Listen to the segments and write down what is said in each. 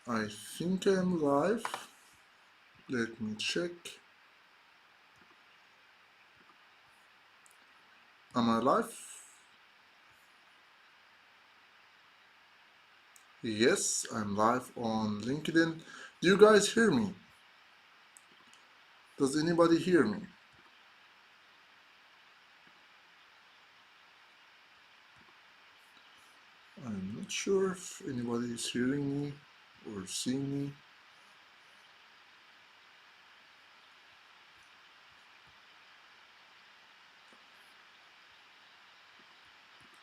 I think I'm live. Let me check. Am I live? Yes, I'm live on LinkedIn. Do you guys hear me? Does anybody hear me? I'm not sure if anybody is hearing me or seeing me.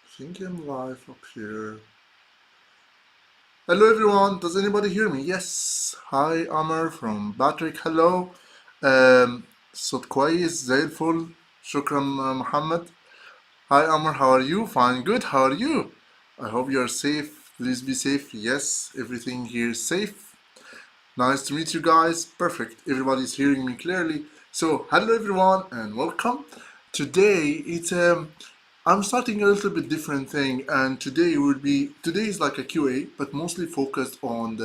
I think I'm live up here. Hello everyone, does anybody hear me? Yes. Hi Amr from Patrick, hello. صوت كويس زي الفل. شكرا محمد. Hi Amr, how are you? Fine, good. How are you? I hope you are safe. Please be safe. Yes, everything here is safe. Nice to meet you guys. Perfect. Everybody's hearing me clearly. So, hello everyone and welcome. Today I'm starting a little bit different thing, and today is like a QA, but mostly focused on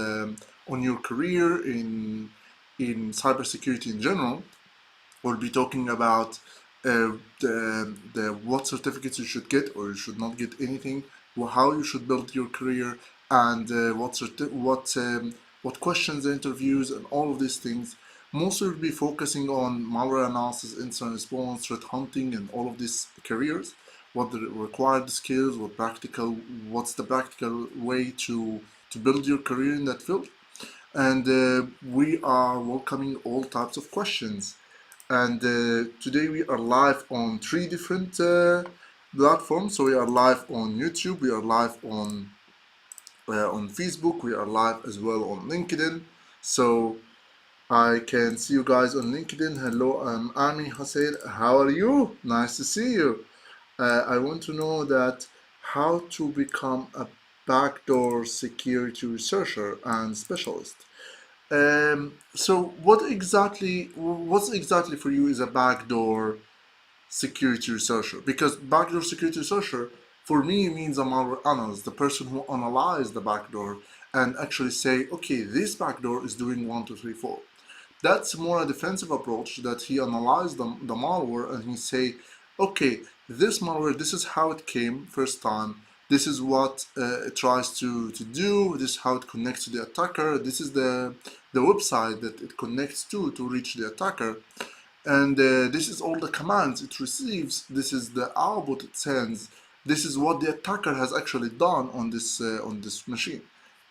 on your career in cybersecurity in general. We'll be talking about the what certificates you should get or you should not get anything, how you should build your career, and what questions, interviews, and all of these things. Mostly we'll be focusing on malware analysis, incident response, threat hunting, and all of these careers. What the required skills, what's the practical way to build your career in that field, and we are welcoming all types of questions. And today we are live on three different platforms. So we are live on YouTube, we are live on Facebook, we are live as well on LinkedIn. So I can see you guys on LinkedIn. Hello, I'm Ami Hussein. How are you? Nice to see you. I want to know that how to become a backdoor security researcher and specialist. So what's exactly for you is a backdoor security researcher? Because backdoor security researcher for me means a malware analyst, the person who analyzes the backdoor and actually say, okay, this backdoor is doing one, two, three, four. That's more a defensive approach that he analyzed the malware and he say, okay, this malware, this is how it came first time. This is what it tries to do. This is how it connects to the attacker. This is the website that it connects to reach the attacker. And this is all the commands it receives. This is the output it sends. This is what the attacker has actually done on this machine.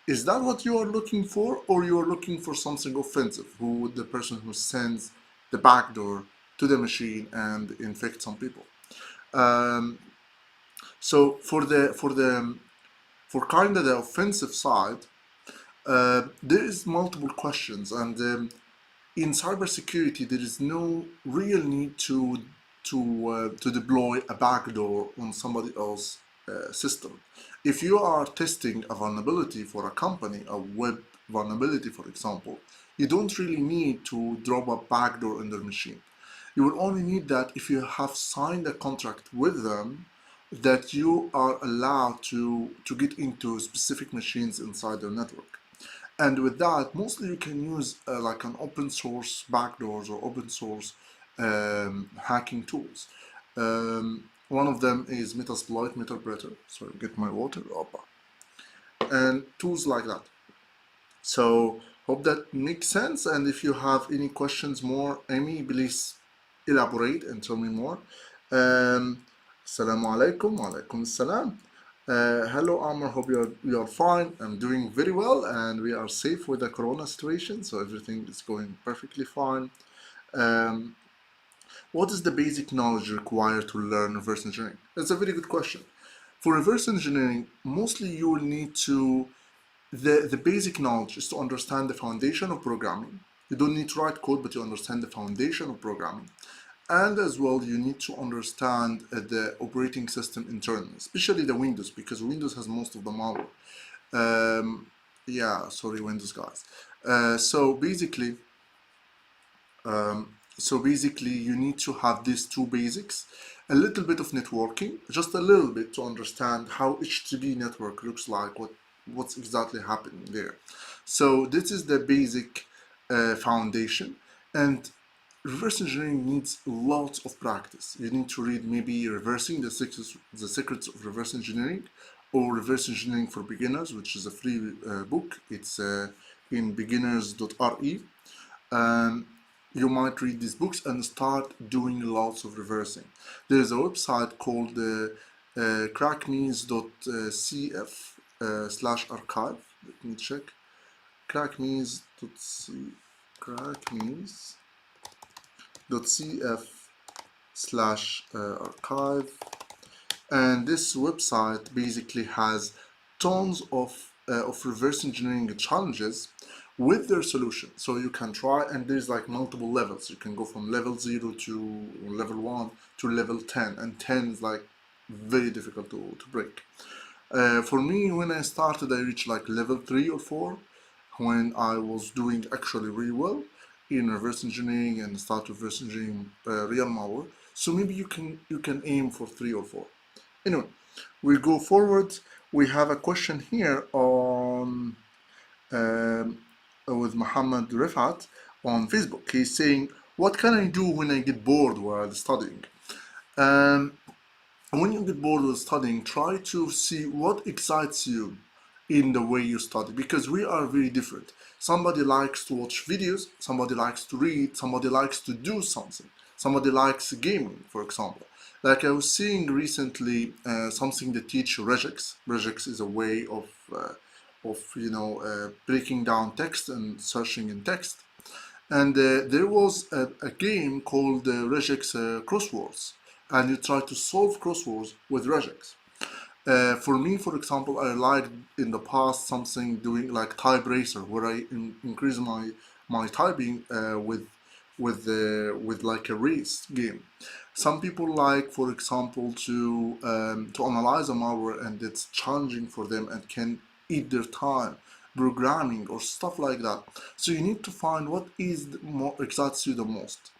Is that what you are looking for, or you are looking for something offensive? Who the person who sends the backdoor to the machine and infect some people? Um, so for kind of the offensive side, there is multiple questions, and in cybersecurity, there is no real need to deploy a backdoor on somebody else's system. If you are testing a vulnerability for a company, a web vulnerability, for example, you don't really need to drop a backdoor in their machine. You will only need that if you have signed a contract with them that you are allowed to get into specific machines inside their network. And with that, mostly you can use like an open source backdoors or open source hacking tools. One of them is Metasploit, Meterpreter. Sorry, get my water. Opa. And tools like that. So hope that makes sense. And if you have any questions more, Amy, please elaborate and tell me more. Assalamu alaikum, wa alaikum assalam. Hello, Amr. Hope you are fine. I'm doing very well, and we are safe with the corona situation, so everything is going perfectly fine. Um, what is the basic knowledge required to learn reverse engineering? That's a very good question. For reverse engineering, mostly you will need to the basic knowledge is to understand the foundation of programming. You don't need to write code, but you understand the foundation of programming. And as well, you need to understand the operating system internally, especially the Windows, because Windows has most of the malware. Um, yeah, sorry, Windows guys. So basically, you need to have these two basics, a little bit of networking, just a little bit to understand how HTTP network looks like, what's exactly happening there. So this is the basic foundation, and reverse engineering needs lots of practice. You need to read maybe Reversing the Secrets of Reverse Engineering, or Reverse Engineering for Beginners, which is a free book. It's in beginners.re. Um, you might read these books and start doing lots of reversing. There's a website called crackme's.cf slash archive. Let me check. crackme's.cf slash archive, and this website basically has tons of reverse engineering challenges with their solution. So you can try, and there's like multiple levels. You can go from level 0 to level 1 to level 10, and 10 is like very difficult to break. For me, when I started, I reached like level 3 or 4 when I was doing actually really well in reverse engineering and start reverse engineering real malware. So maybe you can aim for 3 or 4. Anyway, we go forward. We have a question here on with Muhammad Rifat on Facebook. He's saying, what can I do when I get bored while studying? When you get bored with studying, try to see what excites you in the way you study, because we are very different. Somebody likes to watch videos, somebody likes to read, somebody likes to do something, somebody likes gaming, for example. Like I was seeing recently something that teach regex. Regex is a way of breaking down text and searching in text. And there was a game called regex crosswords, and you try to solve crosswords with regex. For me, for example, I liked in the past something doing like type racer, where I increase my typing with like a race game. Some people like, for example, to analyze a malware, and it's challenging for them and can eat their time, programming or stuff like that. So you need to find what is excites you the most.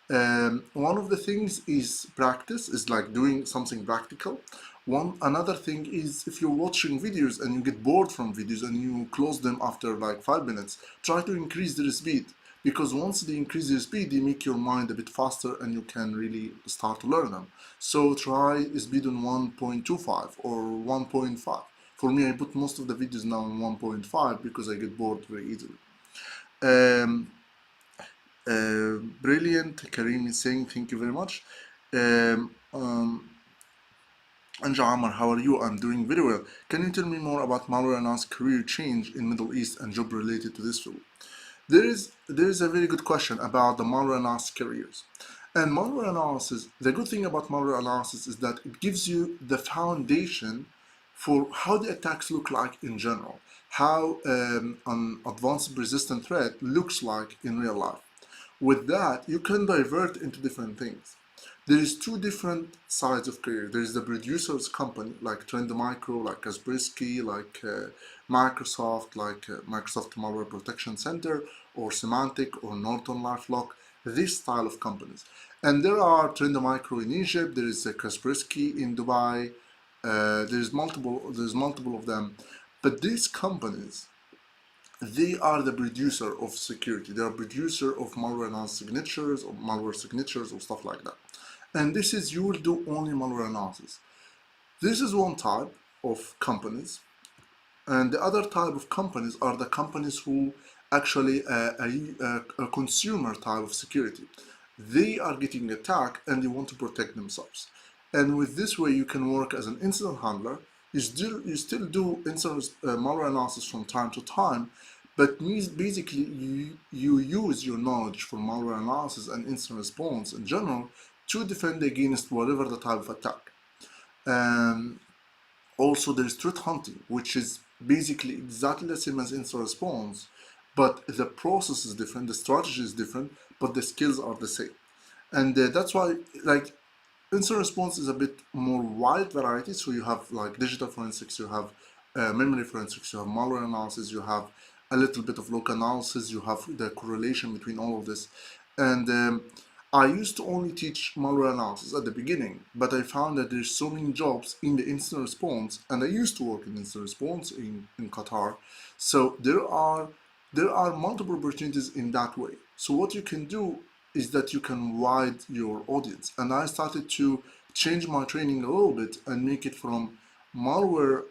One of the things is practice, is like doing something practical. Another thing is, if you're watching videos and you get bored from videos and you close them after like 5 minutes, try to increase their speed, because once they increase their speed, they make your mind a bit faster and you can really start to learn them. So try speed on 1.25 or 1.5. For me, I put most of the videos now on 1.5 because I get bored very easily. Brilliant. Karim is saying thank you very much. Anja Amr, how are you? I'm doing very well. Can you tell me more about malware analysis career change in Middle East and job related to this field? There is a very good question about the malware analysis careers. And malware analysis, the good thing about malware analysis is that it gives you the foundation for how the attacks look like in general, how an advanced persistent threat looks like in real life. With that, you can divert into different things. There is two different sides of career. There is the producer's company, like Trend Micro, like Kaspersky, like Microsoft, like Microsoft Malware Protection Center, or Symantec, or Norton LifeLock, this style of companies. And there are Trend Micro in Egypt, there is Kaspersky in Dubai, there's multiple of them. But these companies, they are the producer of security. They are producer of malware analysis signatures, or malware signatures, or stuff like that. And this is, you will do only malware analysis. This is one type of companies. And the other type of companies are the companies who actually a consumer type of security. They are getting attacked and they want to protect themselves. And with this way, you can work as an incident handler. You still do incident malware analysis from time to time, but basically you use your knowledge for malware analysis and incident response in general to defend against whatever the type of attack. Also, there's threat hunting, which is basically exactly the same as incident response, but the process is different, the strategy is different, but the skills are the same. And that's why, like, incident response is a bit more wide variety. So you have like digital forensics, you have memory forensics, you have malware analysis, you have a little bit of local analysis, you have the correlation between all of this. And I used to only teach malware analysis at the beginning, but I found that there's so many jobs in the incident response, and I used to work in incident response in Qatar. So there are multiple opportunities in that way. So what you can do is that you can widen your audience. And I started to change my training a little bit and make it from malware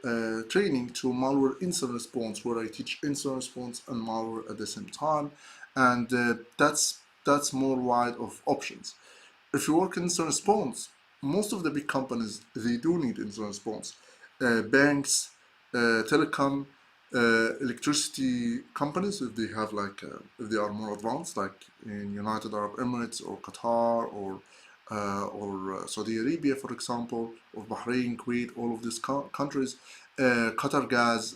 training to malware incident response, where I teach incident response and malware at the same time, and that's more wide of options. If you work in incident response, most of the big companies, they do need incident response. Banks, telecom, electricity companies, if they have if they are more advanced, like in United Arab Emirates or Qatar or Saudi Arabia, for example, or Bahrain, Kuwait, all of these countries, Qatar Gas,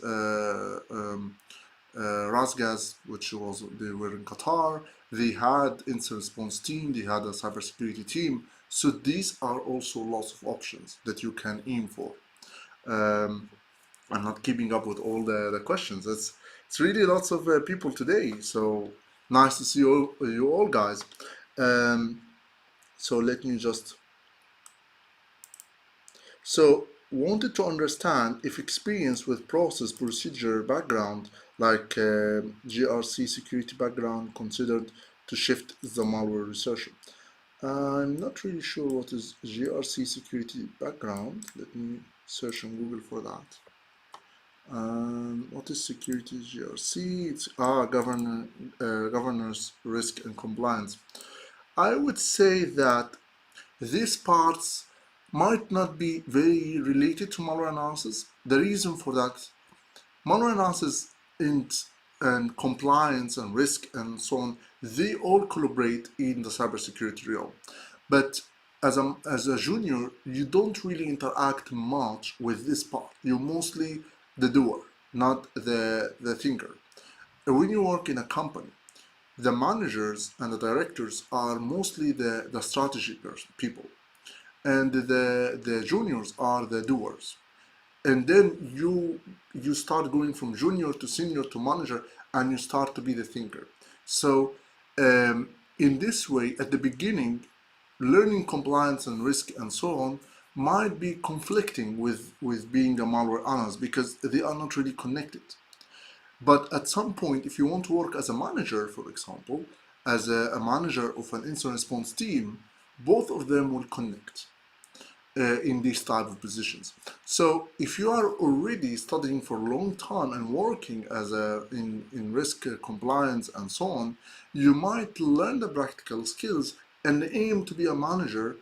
Rasgas, which was they were in Qatar. They had incident response team. They had a cybersecurity team. So these are also lots of options that you can aim for. Um, I'm not keeping up with all the questions. It's really lots of people today. So nice to see you all guys. Um, so let me just So, wanted to understand if experience with process procedure background, like GRC security background, considered to shift the malware researcher. I'm not really sure what is GRC security background. Let me search on Google for that. What is security GRC? It's governance, risk, and compliance. I would say that these parts might not be very related to malware analysis. The reason for that, malware analysis and compliance and risk and so on, they all collaborate in the cybersecurity realm. But as a junior, you don't really interact much with this part. You're mostly the doer, not the thinker. When you work in a company, the managers and the directors are mostly the strategy people, and the juniors are the doers. And then you start going from junior to senior to manager, and you start to be the thinker. So in this way, at the beginning, learning compliance and risk and so on might be conflicting with being a malware analyst, because they are not really connected. But at some point, if you want to work as a manager, for example, as a manager of an incident response team, both of them will connect in these type of positions. So if you are already studying for a long time and working as in risk compliance and so on, you might learn the practical skills and aim to be a manager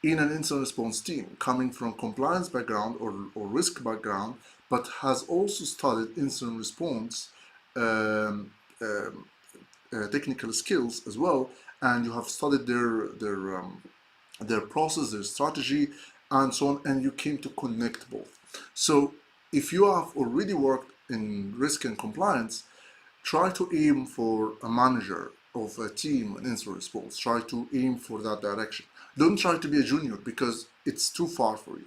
in an incident response team, coming from compliance background or risk background, but has also studied incident response um, um, technical skills as well, and you have studied their process, their strategy, and so on, and you came to connect both. So if you have already worked in risk and compliance, try to aim for a manager of a team in incident response. Try to aim for that direction. Don't try to be a junior, because it's too far for you.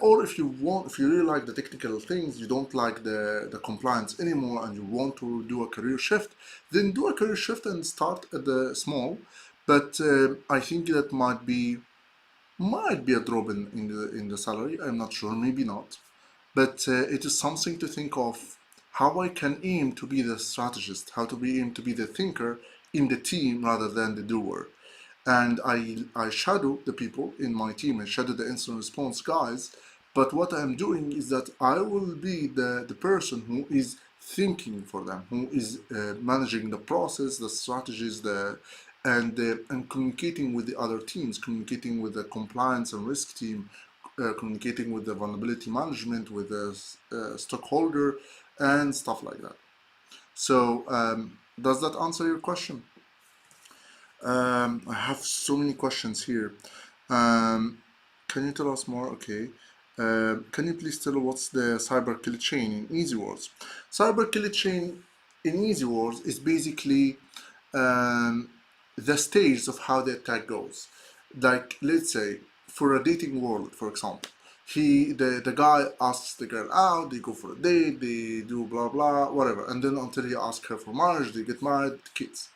Or if you really like the technical things, you don't like the compliance anymore, and you want to do a career shift, then do a career shift and start at the small. But I think that might be a drop in the salary. I'm not sure, maybe not. But it is something to think of, how I can aim to be the strategist, how to be aim to be the thinker in the team rather than the doer. And I shadow the people in my team, I shadow the incident response guys. But what I'm doing is that I will be the person who is thinking for them, who is managing the process, the strategies, and communicating with the other teams, communicating with the compliance and risk team, communicating with the vulnerability management, with the stockholder, and stuff like that. So does that answer your question? I have so many questions here. Um, can you tell us more? Okay. Can you please tell what's the cyber kill chain in easy words? Cyber kill chain in easy words is basically um, the stage of how the attack goes. Like, let's say, for a dating world, for example, the guy asks the girl out, they go for a date, they do blah blah whatever, and then until he asks her for marriage, they get married, kids.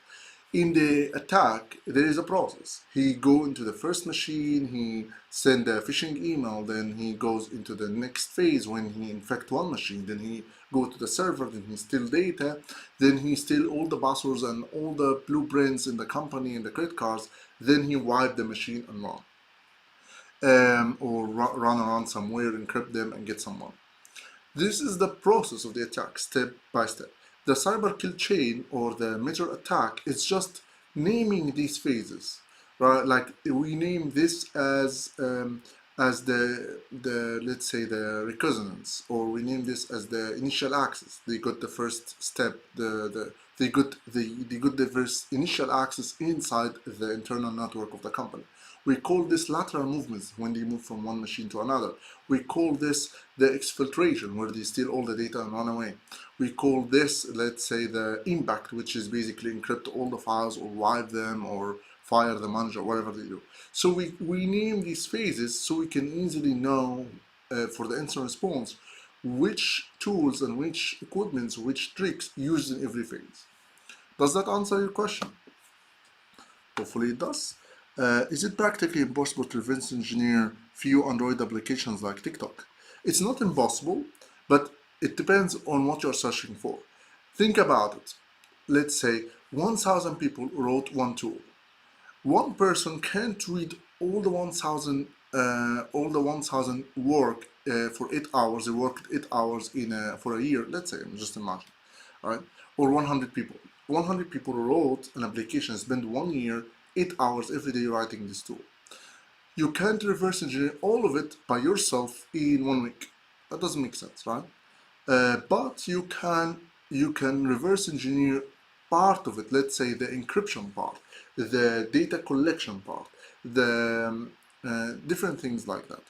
In the attack, there is a process. He go into the first machine, he send a phishing email, then he goes into the next phase when he infect one machine, then he go to the server, then he steal data, then he steal all the passwords and all the blueprints in the company and the credit cards, then he wipe the machine and run. Or run around somewhere, encrypt them and get some money. This is the process of the attack, step by step. The cyber kill chain or the major attack is just naming these phases, right? Like we name this as the let's say the reconnaissance, or we name this as the initial access. They got the first step, they got the first initial access inside the internal network of the company. We call this lateral movements when they move from one machine to another. We call this the exfiltration, where they steal all the data and run away. We call this, let's say, the impact, which is basically encrypt all the files or wipe them or fire the manager, whatever they do. So we name these phases so we can easily know for the incident response which tools and which equipments, which tricks used in every phase. Does that answer your question? Hopefully it does. Is it practically impossible to reverse engineer few Android applications like TikTok? It's not impossible, but it depends on what you're searching for. Think about it. Let's say 1,000 people wrote one tool. One person can't read all the 1,000 work for 8 hours. They worked 8 hours for a year. Let's say, just imagine, all right? Or 100 people. 100 people wrote an application, spent 1 year, 8 hours every day writing this tool. You can't reverse engineer all of it by yourself in 1 week. That doesn't make sense, right? But you can reverse engineer part of it. Let's say the encryption part, the data collection part, the different things like that.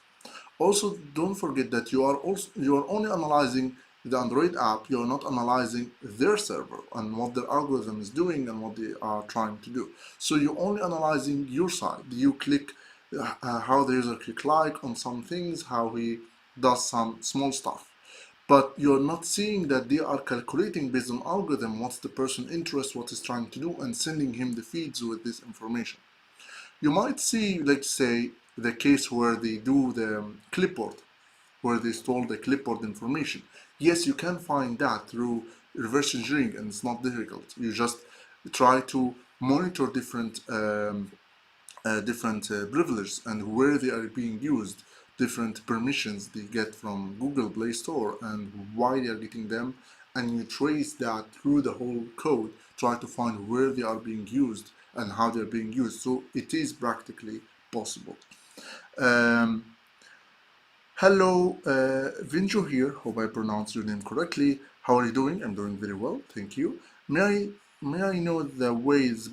Also, don't forget that you are only analyzing the Android app. You are not analyzing their server and what their algorithm is doing and what they are trying to do. So you're only analyzing your side. You click how the user click like on some things, how he does some small stuff. But you're not seeing that they are calculating based on algorithm what's the person interest, what is trying to do, and sending him the feeds with this information. You might see, let's say, the case where they do the clipboard, where they stole the clipboard information. Yes, you can find that through reverse engineering, and it's not difficult. You just try to monitor different privileges and where they are being used, different permissions they get from Google Play Store and why they are getting them, and you trace that through the whole code, try to find where they are being used and how they're being used. So it is practically possible. Hello, Vinjo here. Hope I pronounced your name correctly. How are you doing? I'm doing very well, thank you. May I know the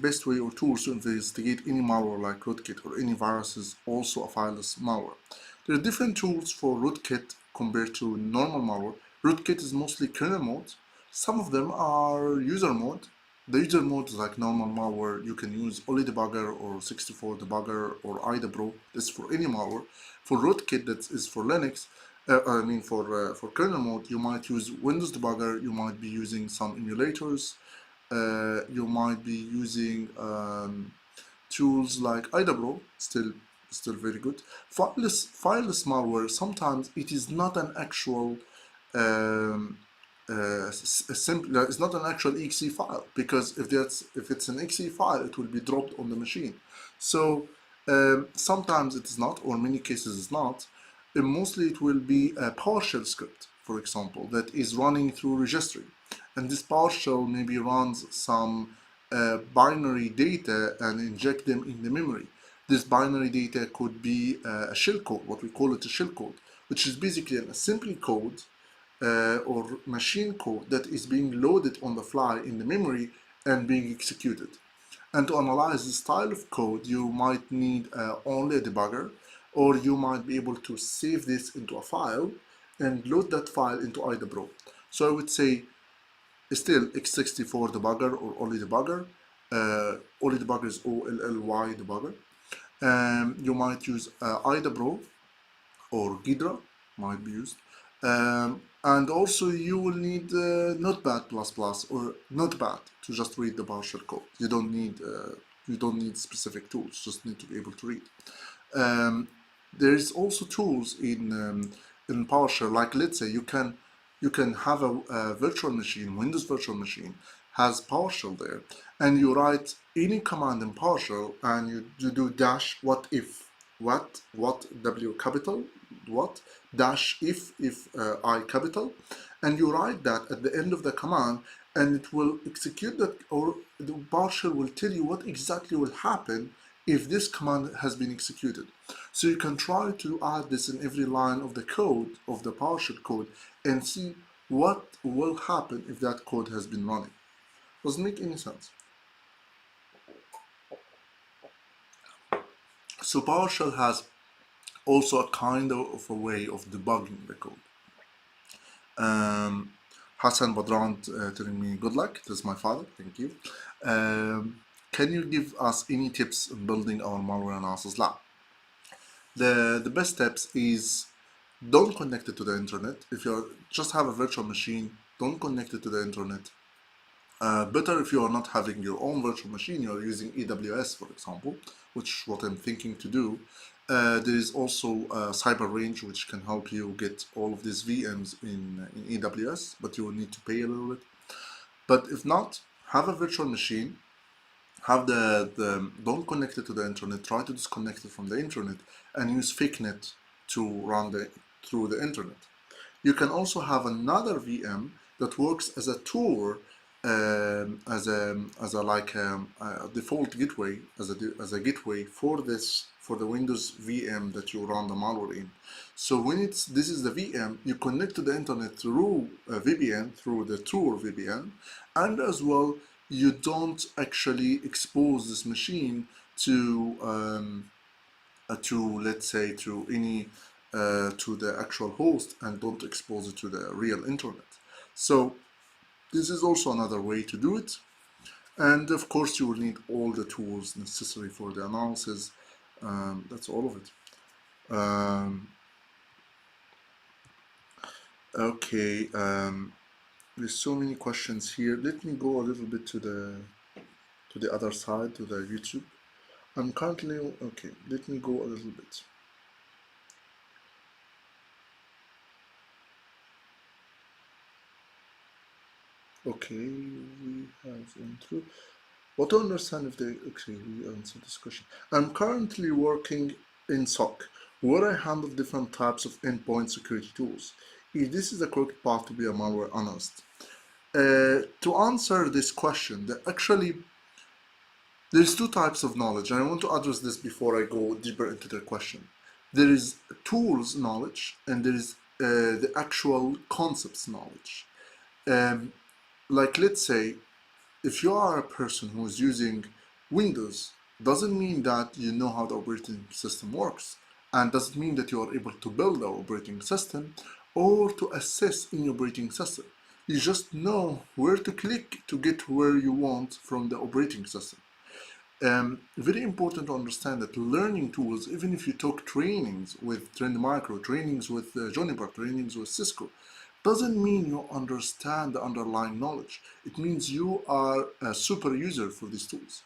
best way or tools to investigate any malware like Rootkit or any viruses, also a fileless malware? There are different tools for Rootkit compared to normal malware. Rootkit is mostly kernel mode. Some of them are user mode. The user mode is like normal malware. You can use Oli Debugger or 64 Debugger or IDA Pro. That's for any malware. For Rootkit, that is for Linux. For kernel mode, you might use Windows Debugger. You might be using some emulators. You might be using tools like IDA Pro. Still very good. Fileless malware, sometimes it is not an actual it's not an actual exe file, because if it's an exe file, it will be dropped on the machine. So sometimes it is not, or in many cases it's not. And mostly it will be a PowerShell script, for example, that is running through registry, and this PowerShell maybe runs some binary data and inject them in the memory. This binary data could be a shellcode, what we call it a shellcode, which is basically an assembly code or machine code that is being loaded on the fly in the memory and being executed. And to analyze this style of code, you might need only a debugger, or you might be able to save this into a file and load that file into IDA Pro. So I would say still x64 debugger or Oli debugger. Oli debugger is OLLY debugger. You might use IDA Pro or Ghidra might be used. And also you will need Notepad++ or Notepad to just read the PowerShell code. You don't need specific tools, just need to be able to read. There is also tools in PowerShell, like let's say you can have a virtual machine, Windows virtual machine has PowerShell there, and you write any command in PowerShell and you do dash what if, what W capital, what dash if I capital, and you write that at the end of the command, and it will execute that, or the PowerShell will tell you what exactly will happen if this command has been executed. So you can try to add this in every line of the code, of the PowerShell code, and see what will happen if that code has been running. Doesn't make any sense. So PowerShell has also a kind of a way of debugging the code. Hassan Badran telling me good luck. This is my father. Thank you. Can you give us any tips on building our malware analysis lab? The best tips is don't connect it to the internet. If you just have a virtual machine, don't connect it to the internet. Better if you are not having your own virtual machine, you are using AWS, for example, which is what I'm thinking to do. There is also Cyber Range, which can help you get all of these VMs in AWS, but you will need to pay a little bit. But if not, have a virtual machine, have don't connect it to the internet, try to disconnect it from the internet, and use FakeNet to run through the internet. You can also have another VM that works as a tour, as a like a default gateway, as a gateway for the Windows VM that you run the malware in. So when this is the VM, you connect to the internet through a VPN, through the tour VPN, and as well you don't actually expose this machine to let's say to any to the actual host, and don't expose it to the real internet. So this is also another way to do it. And of course you will need all the tools necessary for the analysis. That's all of it. Okay, there's so many questions here. Let me go a little bit to the other side, to the YouTube. I'm currently, okay, let me go a little bit. Okay, we have intro. What to understand if they, okay, we answered this question. I'm currently working in SOC, where I handle different types of endpoint security tools. If this is the correct path to be a malware analyst. To answer this question, there's two types of knowledge, and I want to address this before I go deeper into the question. There is tools knowledge, and there is the actual concepts knowledge. Like let's say, if you are a person who is using Windows, doesn't mean that you know how the operating system works, and doesn't mean that you are able to build the operating system or to assess in your operating system. You just know where to click to get where you want from the operating system. Very important to understand that learning tools, even if you took trainings with Trend Micro, trainings with Juniper, trainings with Cisco, doesn't mean you understand the underlying knowledge. It means you are a super user for these tools.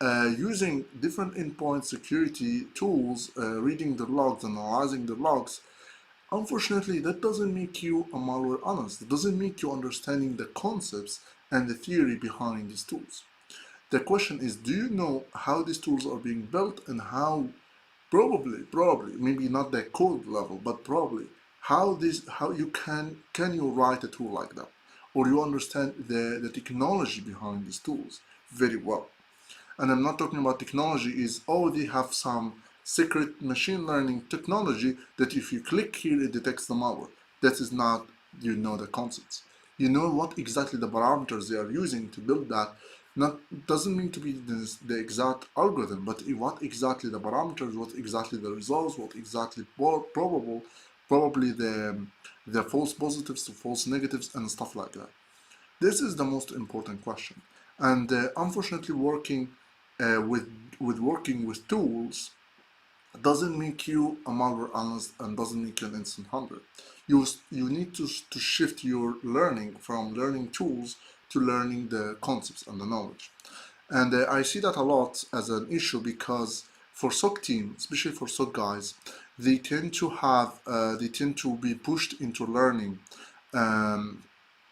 Using different endpoint security tools, reading the logs, analyzing the logs, unfortunately, that doesn't make you a malware analyst. It doesn't make you understanding the concepts and the theory behind these tools. The question is, do you know how these tools are being built, and how probably, maybe not the code level, but probably how you can you write a tool like that, or you understand the technology behind these tools very well. And I'm not talking about technology is, oh, they have some secret machine learning technology that if you click here it detects the malware. That is not, you know, the concepts. You know what exactly the parameters they are using to build that. Not doesn't mean to be the exact algorithm, but what exactly the parameters, what exactly the results, what exactly probably the false positives to false negatives and stuff like that. This is the most important question. And unfortunately, working with tools, doesn't make you a malware analyst and doesn't make you an instant hunter. You need to shift your learning from learning tools to learning the concepts and the knowledge. And I see that a lot as an issue because for SOC team, especially for SOC guys, they tend to be pushed into learning um,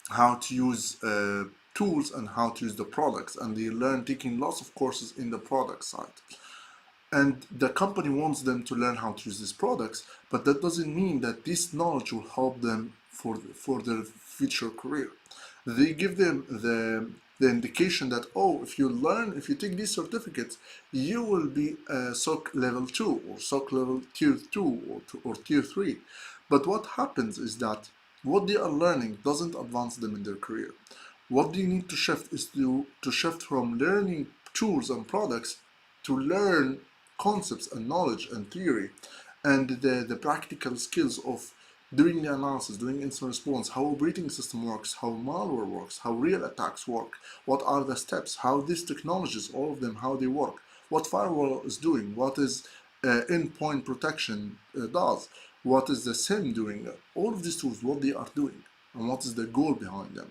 how to use tools and how to use the products, and they learn taking lots of courses in the product side. And the company wants them to learn how to use these products, but that doesn't mean that this knowledge will help them for their future career. They give them the indication that, oh, if you take these certificates, you will be a SOC level 2 or SOC level tier 2 or tier 3. But what happens is that what they are learning doesn't advance them in their career. What they need to shift is to shift from learning tools and products to learn concepts and knowledge and theory and the practical skills of doing the analysis, doing incident response, how operating system works, how malware works, how real attacks work, what are the steps, how these technologies, all of them, how they work, what firewall is doing, what is endpoint protection does, what is the SIM doing, all of these tools, what they are doing, and what is the goal behind them.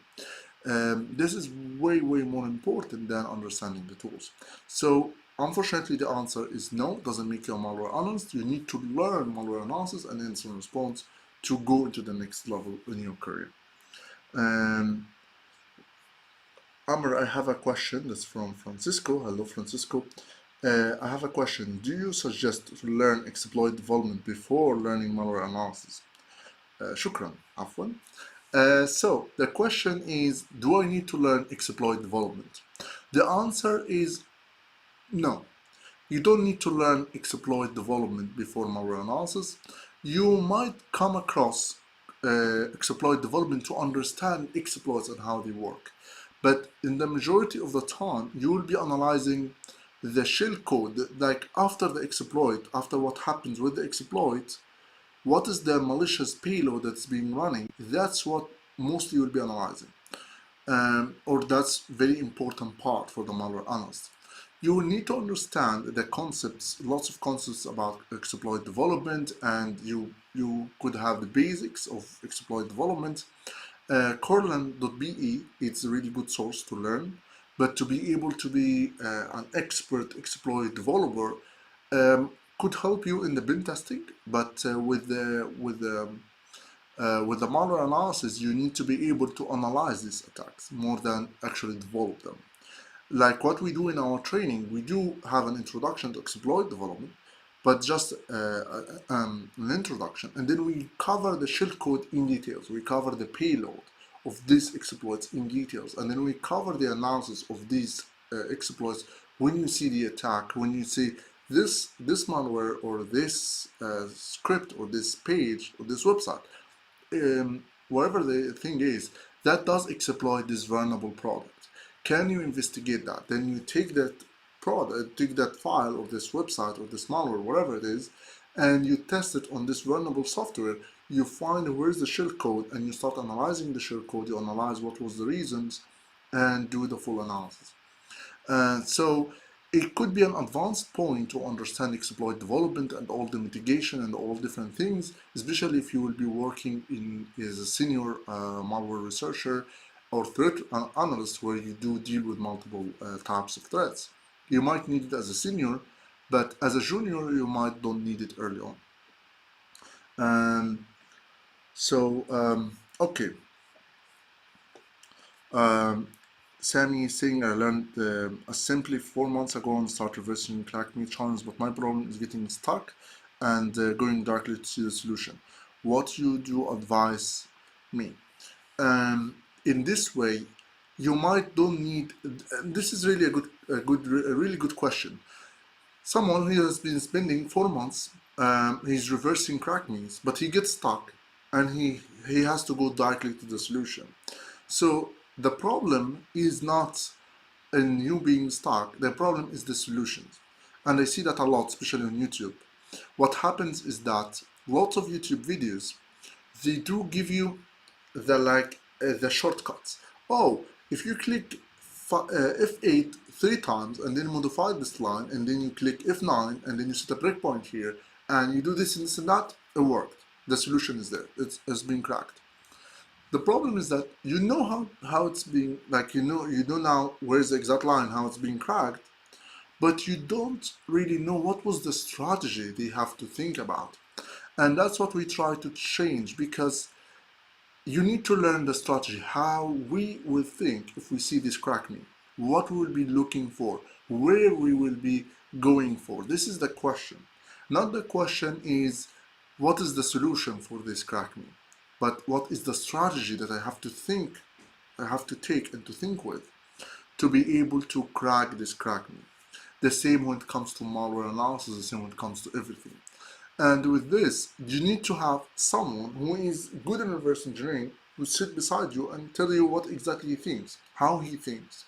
This is way more important than understanding the tools. So unfortunately the answer is no, doesn't make you a malware analyst. You need to learn malware analysis and incident response to go into the next level in your career. Amr, I have a question that's from Francisco. Hello, Francisco. I have a question. Do you suggest to learn exploit development before learning malware analysis? Shukran, afwan. So the question is, do I need to learn exploit development? The answer is no. You don't need to learn exploit development before malware analysis. You might come across exploit development to understand exploits and how they work. But in the majority of the time, you will be analyzing the shell code, like after the exploit, after what happens with the exploit, what is the malicious payload that's being running. That's what mostly you'll be analyzing. Or that's very important part for the malware analyst. You will need to understand the concepts, lots of concepts about exploit development, and you could have the basics of exploit development. Corlan.be, it's a really good source to learn, but to be able to be an expert exploit developer could help you in the bin testing, but with the malware analysis, you need to be able to analyze these attacks more than actually develop them. Like what we do in our training, we do have an introduction to exploit development, but just an introduction, and then we cover the shell code in details. We cover the payload of these exploits in details, and then we cover the analysis of these exploits. When you see the attack, when you see this malware or this script or this page or this website, whatever the thing is, that does exploit this vulnerable product. Can you investigate that? Then you take that product, take that file or this website or this malware, whatever it is, and you test it on this vulnerable software. You find where's the shell code, and you start analyzing the shell code. You analyze what was the reasons, and do the full analysis. So it could be an advanced point to understand exploit development and all the mitigation and all different things, especially if you will be working as a senior malware researcher or threat analyst, where you do deal with multiple types of threats. You might need it as a senior, but as a junior, you might don't need it early on. Okay. Sammy is saying, I learned assembly 4 months ago and started reversing crack me challenge, but my problem is getting stuck and going directly to see the solution. What you do advise me? In this way, you might don't need. This is really a really good question. Someone who has been spending 4 months, he's reversing crack me's, but he gets stuck, and he has to go directly to the solution. So the problem is not in you being stuck. The problem is the solutions, and I see that a lot, especially on YouTube. What happens is that lots of YouTube videos, they do give you the shortcuts. Oh, if you click F8 3 times and then modify this line, and then you click F9 and then you set a breakpoint here, and you do this and this and that, it worked. The solution is there. It's been cracked. The problem is that you know how it's being, like, you know now where's the exact line, how it's being cracked, but you don't really know what was the strategy they have to think about. And that's what we try to change, because you need to learn the strategy, how we will think if we see this crack me, what we will be looking for, where we will be going for. This is the question. Not the question is what is the solution for this crack me, but what is the strategy that I have to think, I have to take and to think with to be able to crack this crack me. The same when it comes to malware analysis, the same when it comes to everything. And with this, you need to have someone who is good in reverse engineering who sit beside you and tell you what exactly he thinks, how he thinks.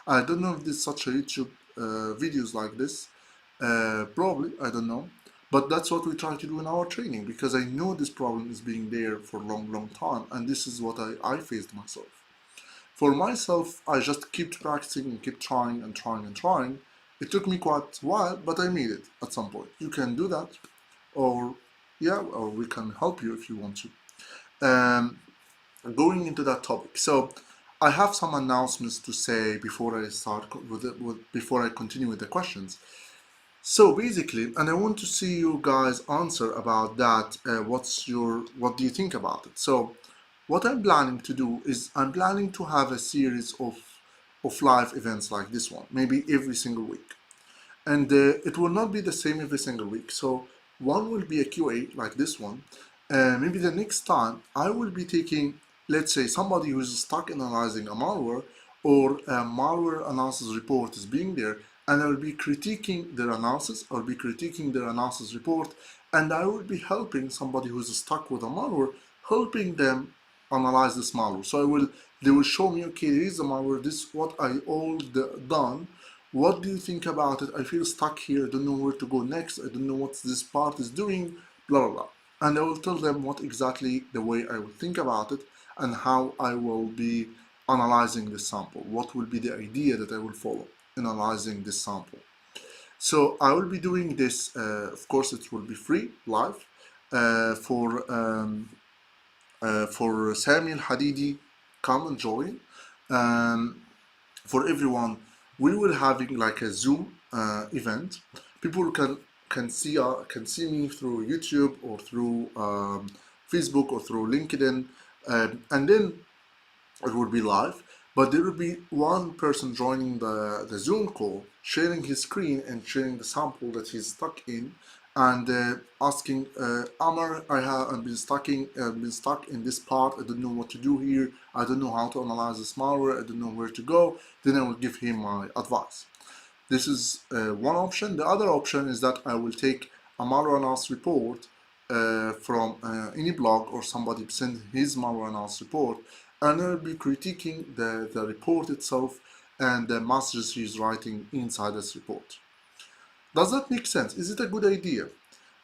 I don't know if there's such a YouTube videos like this. Probably, I don't know. But that's what we try to do in our training, because I know this problem is being there for a long time, and this is what I faced myself. For myself, I just kept practicing and kept trying and trying and trying. It took me quite a while, but I made it at some point. You can do that, or we can help you if you want to. Going into that topic, so I have some announcements to say before I start before I continue with the questions. So basically, and I want to see you guys answer about that. What do you think about it? So what I'm planning to do is I'm planning to have a series of live events like this one, maybe every single week. And it will not be the same every single week. So one will be a QA like this one. Maybe the next time I will be taking, let's say, somebody who's stuck in analyzing a malware, or a malware analysis report is being there, and I will be critiquing their analysis, I'll be critiquing their analysis report, and I will be helping somebody who's stuck with a malware, helping them analyze this malware. So they will show me, okay, here's the malware, this is what I all done. What do you think about it? I feel stuck here, I don't know where to go next, I don't know what this part is doing, blah, blah, blah. And I will tell them what exactly the way I will think about it, and how I will be analyzing this sample. What will be the idea that I will follow in analyzing this sample. So I will be doing this, of course it will be free, live, for Sami Al-Hadidi, come and join. For everyone, we will having like a Zoom event. People can see me through YouTube or through Facebook or through LinkedIn, and then it will be live. But there will be one person joining the Zoom call, sharing his screen and sharing the sample that he's stuck in, and asking, Amr, I've been stuck in this part, I don't know what to do here, I don't know how to analyze this malware, I don't know where to go. Then I will give him my advice. This is one option. The other option is that I will take a malware analysis report from any blog, or somebody send his malware analysis report, and I will be critiquing the report itself and the messages he's writing inside this report. Does that make sense? Is it a good idea?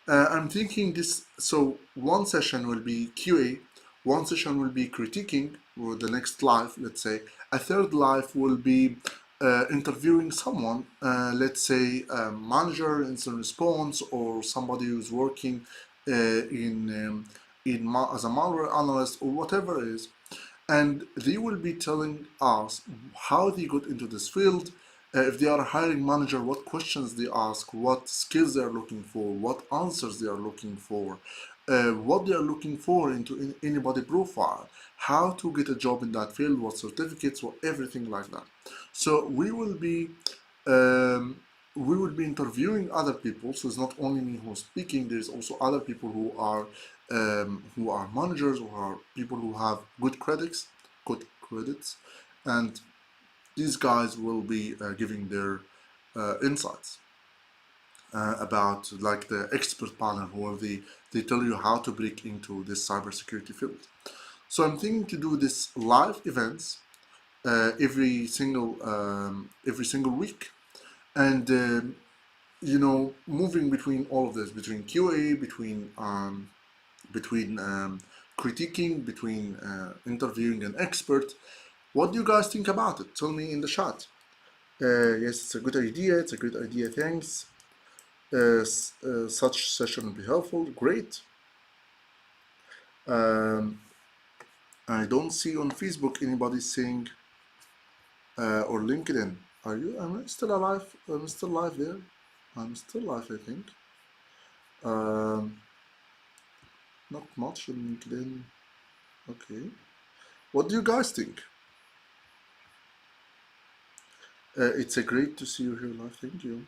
I'm thinking this, so one session will be QA, one session will be critiquing, or the next live, let's say. A third live will be interviewing someone, let's say a manager, incident response, or somebody who's working as a malware analyst, or whatever it is. And they will be telling us how they got into this field, if they are a hiring manager, what questions they ask, what skills they are looking for, what answers they are looking for, what they are looking for into anybody profile, how to get a job in that field, what certificates, what everything like that. So we will be interviewing other people. So it's not only me who's speaking. There's also other people who are managers, or are people who have good credits, and these guys will be giving their insights about, like, the expert panel, who they tell you how to break into this cybersecurity field. So I'm thinking to do this live events every single week, and you know, moving between all of this, between QA, between critiquing, between interviewing an expert, What do you guys think about it? Tell me in the chat. Yes, it's a good idea. It's a good idea. Thanks. Such session will be helpful. Great. I don't see on Facebook anybody saying or LinkedIn. Are you? Am I still alive? I'm still alive there. I'm still alive, I think. Not much on LinkedIn. Okay. What do you guys think? It's a great to see you here live. Thank you.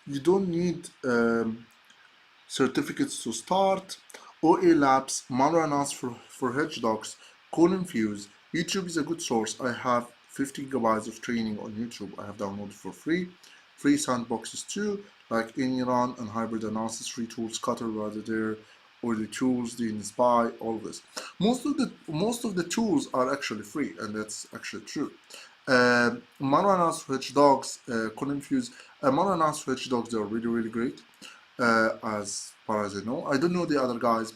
You don't need certificates to start. OA Labs, Malware for Hedgehogs, CodeInfuse. YouTube is a good source. I have 50 gigabytes of training on YouTube. I have downloaded for free. Free sandboxes too, like Iniran and hybrid analysis, free tools, Cutter, rather there, or the tools, the Spy, all of this. Most of the tools are actually free, and that's actually true. Malware analysis for Hedgehogs, CodeInfuse. Malware analysis for Hedgehogs, they're really, really great. As far as I know. I don't know the other guys,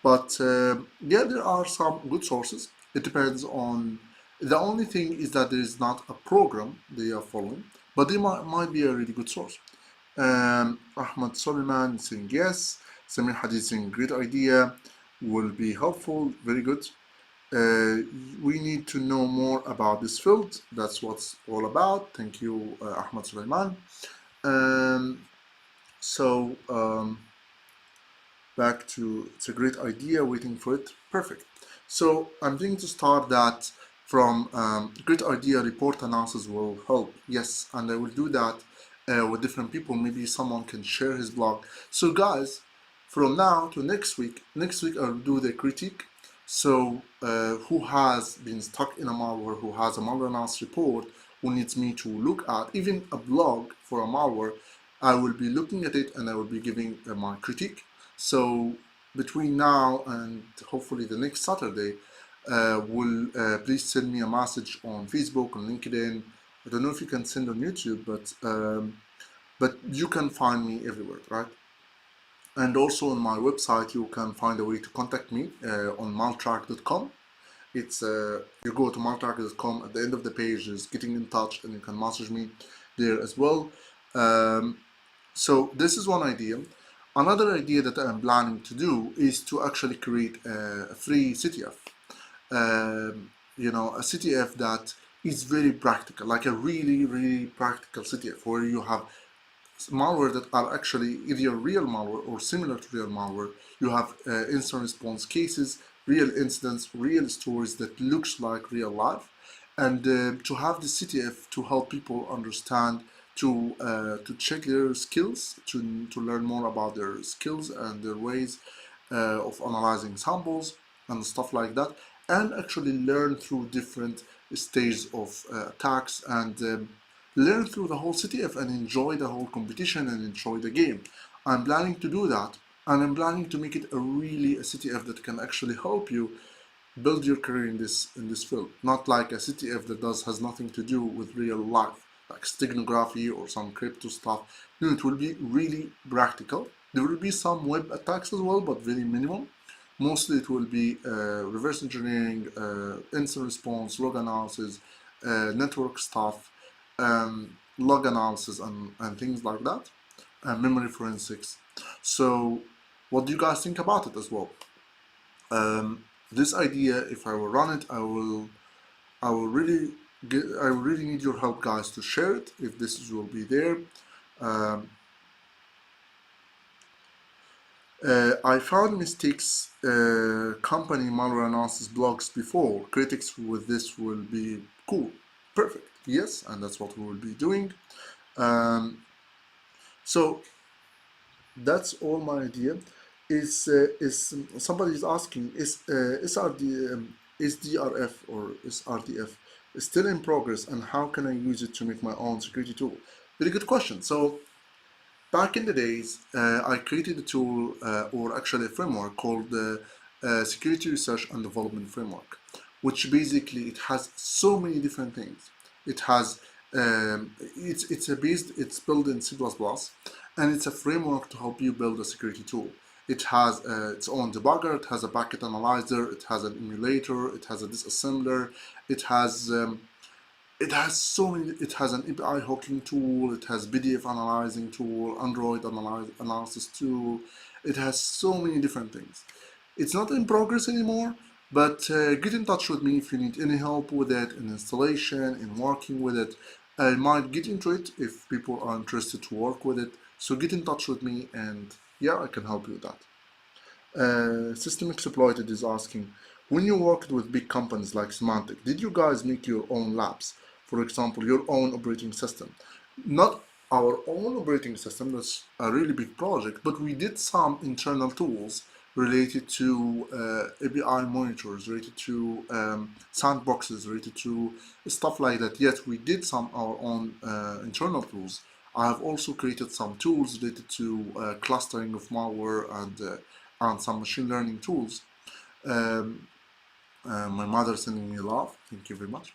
but yeah, there are some good sources. It depends on. The only thing is that there is not a program they are following, but they might be a really good source. Ahmad Soliman saying yes. Samir Hadid saying great idea, will be helpful, very good. We need to know more about this field. That's what's all about. Thank you, Ahmad Soliman. So back to, it's a great idea, waiting for it. Perfect. So I'm going to start that from great idea report analysis will help. Yes, and I will do that with different people. Maybe someone can share his blog. So guys, from now to next week I'll do the critique. So who has been stuck in a malware, who has a malware analysis report, who needs me to look at, even a blog for a malware, I will be looking at it and I will be giving my critique. So between now and hopefully the next Saturday, please send me a message on Facebook, on LinkedIn. I don't know if you can send on YouTube, but you can find me everywhere, right? And also on my website, you can find a way to contact me on maltrack.com. It's you go to maltrack.com. At the end of the page is getting in touch, and you can message me there as well. So this is one idea. Another idea that I'm planning to do is to actually create a free CTF. You know, a CTF that is very practical, like a really, really practical CTF where you have malware that are actually either real malware or similar to real malware. You have incident response cases, real incidents, real stories that looks like real life, and to have the CTF to help people understand, to check their skills, to learn more about their skills and their ways of analyzing samples and stuff like that, and actually learn through different stages of attacks and learn through the whole CTF and enjoy the whole competition and enjoy the game. I'm planning to do that, and I'm planning to make it a CTF that can actually help you build your career in this field, not like a CTF that has nothing to do with real life, like steganography or some crypto stuff. No, it will be really practical. There will be some web attacks as well, but very minimal. Mostly it will be reverse engineering, incident response, log analysis, network stuff, log analysis and things like that, and memory forensics. So what do you guys think about it as well? This idea, if I will run it, I will really need your help, guys, to share it if this will be there. I found mistakes company malware analysis blogs before. Critics with this will be cool. Perfect. Yes, and that's what we will be doing. So that's all my idea. Is somebody is asking, is SDRF or SRTF still in progress, and how can I use it to make my own security tool? Very good question. So back in the days, I created a tool or actually a framework called the Security Research and Development Framework, which basically it has so many different things. It has It's built in C++, and it's a framework to help you build a security tool. It has its own debugger, it has a packet analyzer, it has an emulator, it has a disassembler, it has so many. It has an API hooking tool, it has PDF analyzing tool, Android analysis tool. It has so many different things. It's not in progress anymore, but get in touch with me if you need any help with it, in installation, in working with it. I might get into it if people are interested to work with it. So get in touch with me, and yeah, I can help you with that. System Exploited is asking, when you worked with big companies like Symantec, did you guys make your own labs? For example, your own operating system? Not our own operating system, that's a really big project, but we did some internal tools related to API monitors, related to sandboxes, related to stuff like that. Yes, we did some our own internal tools. I have also created some tools related to clustering of malware and some machine learning tools. My mother sending me love. Thank you very much.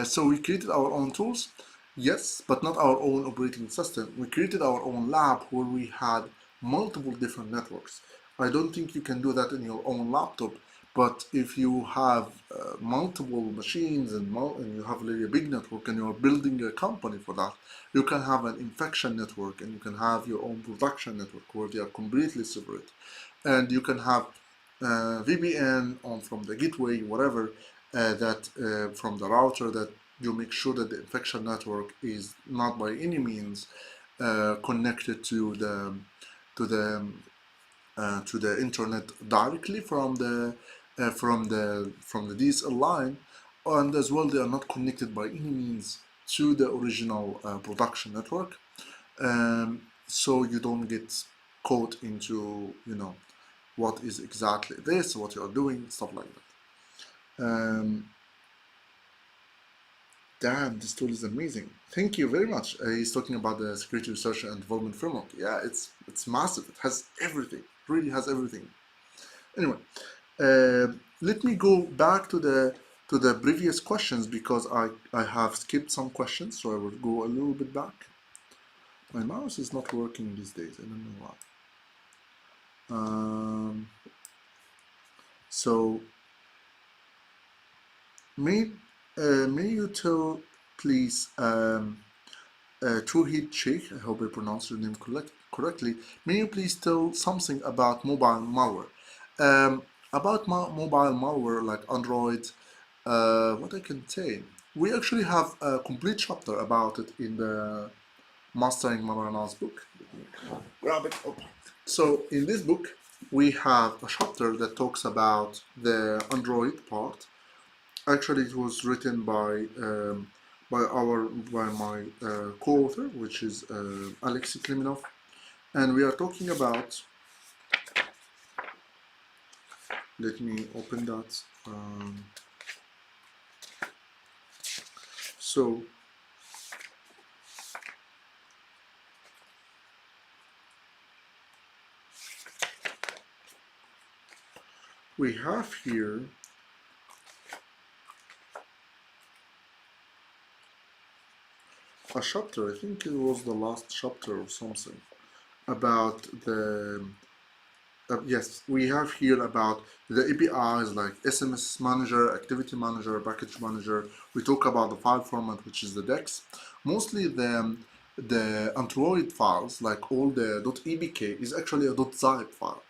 So we created our own tools, yes, but not our own operating system. We created our own lab where we had multiple different networks. I don't think you can do that in your own laptop, but if you have multiple machines and you have a big network and you're building a company for that, you can have an infection network and you can have your own production network where they are completely separate. And you can have VPN on from the gateway, whatever, from the router, that you make sure that the infection network is not by any means connected to the internet directly from the DSL line, and as well they are not connected by any means to the original production network, so you don't get caught into what is exactly this, what you are doing, stuff like that. Damn, this tool is amazing. Thank you very much. He's talking about the security research and development framework. Yeah, it's massive. It has everything. It really has everything. Anyway, let me go back to the previous questions because I have skipped some questions, so I will go a little bit back. My mouse is not working these days. I don't know why. So may you tell, please, Truheed Sheikh, I hope I pronounced your name correctly. May you please tell something about mobile malware? About mobile malware like Android, what I can say, we actually have a complete chapter about it in the Mastering Malware Analysis book. Grab it up. So in this book, we have a chapter that talks about the Android part. Actually, it was written by my co-author, which is Alexei Kliminov, and we are talking about. Let me open that. So we have here a chapter, I think it was the last chapter or something, about the yes, we have here about the APIs like SMS manager, activity manager, package manager. We talk about the file format, which is the DEX. Mostly the Android files, like all the .ebk, is actually a .zip file,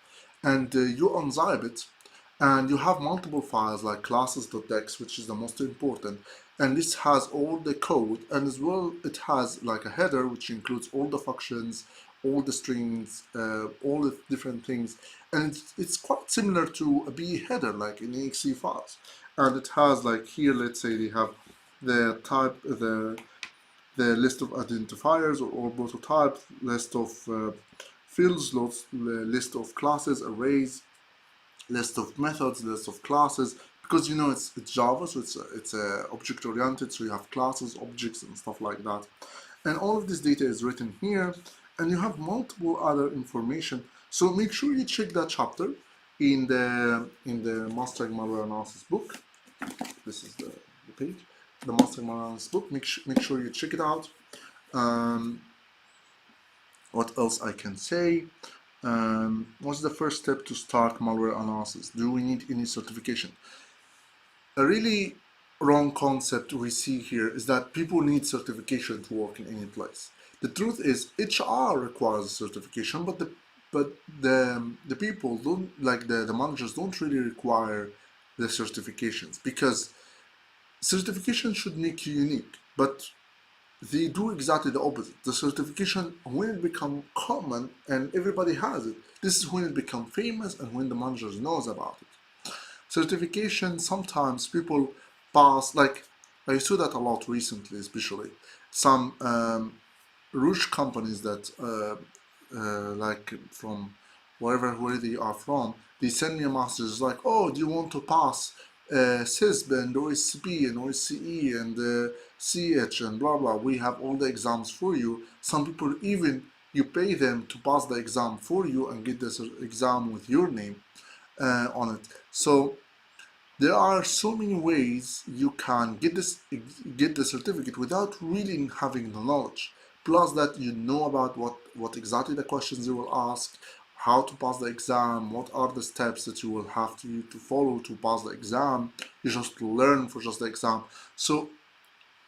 and you unzip it, and you have multiple files like classes.dex, which is the most important, and this has all the code, and as well it has like a header which includes all the functions, all the strings, all the different things, and it's quite similar to a B header like in exe files. And it has, like here, let's say they have the type, the list of identifiers or prototypes, list of fields, list of classes, arrays, list of methods, list of classes, because it's Java, so it's object oriented, so you have classes, objects, and stuff like that. And all of this data is written here, and you have multiple other information. So make sure you check that chapter in the Mastering Malware Analysis book. This is the page. the Master Malware Analysis book. Make sure you check it out. What else I can say? What's the first step to start malware analysis? Do we need any certification? A really wrong concept we see here is that people need certification to work in any place. The truth is HR requires a certification, but the people don't, like the managers don't really require the certifications, because certification should make you unique, but they do exactly the opposite. The certification, when it becomes common and everybody has it, this is when it becomes famous and when the managers knows about it. Certification, sometimes people pass, like I saw that a lot recently, especially some Rouge companies that like from where they are from, they send me a message like, oh, do you want to pass CISB and OSCP and OSCE and CH and blah blah, we have all the exams for you. Some people even, you pay them to pass the exam for you and get this exam with your name on it. So there are so many ways you can get the certificate without really having the knowledge. Plus that you know about what exactly the questions they will ask, how to pass the exam, what are the steps that you will have to follow to pass the exam. You just learn for just the exam. So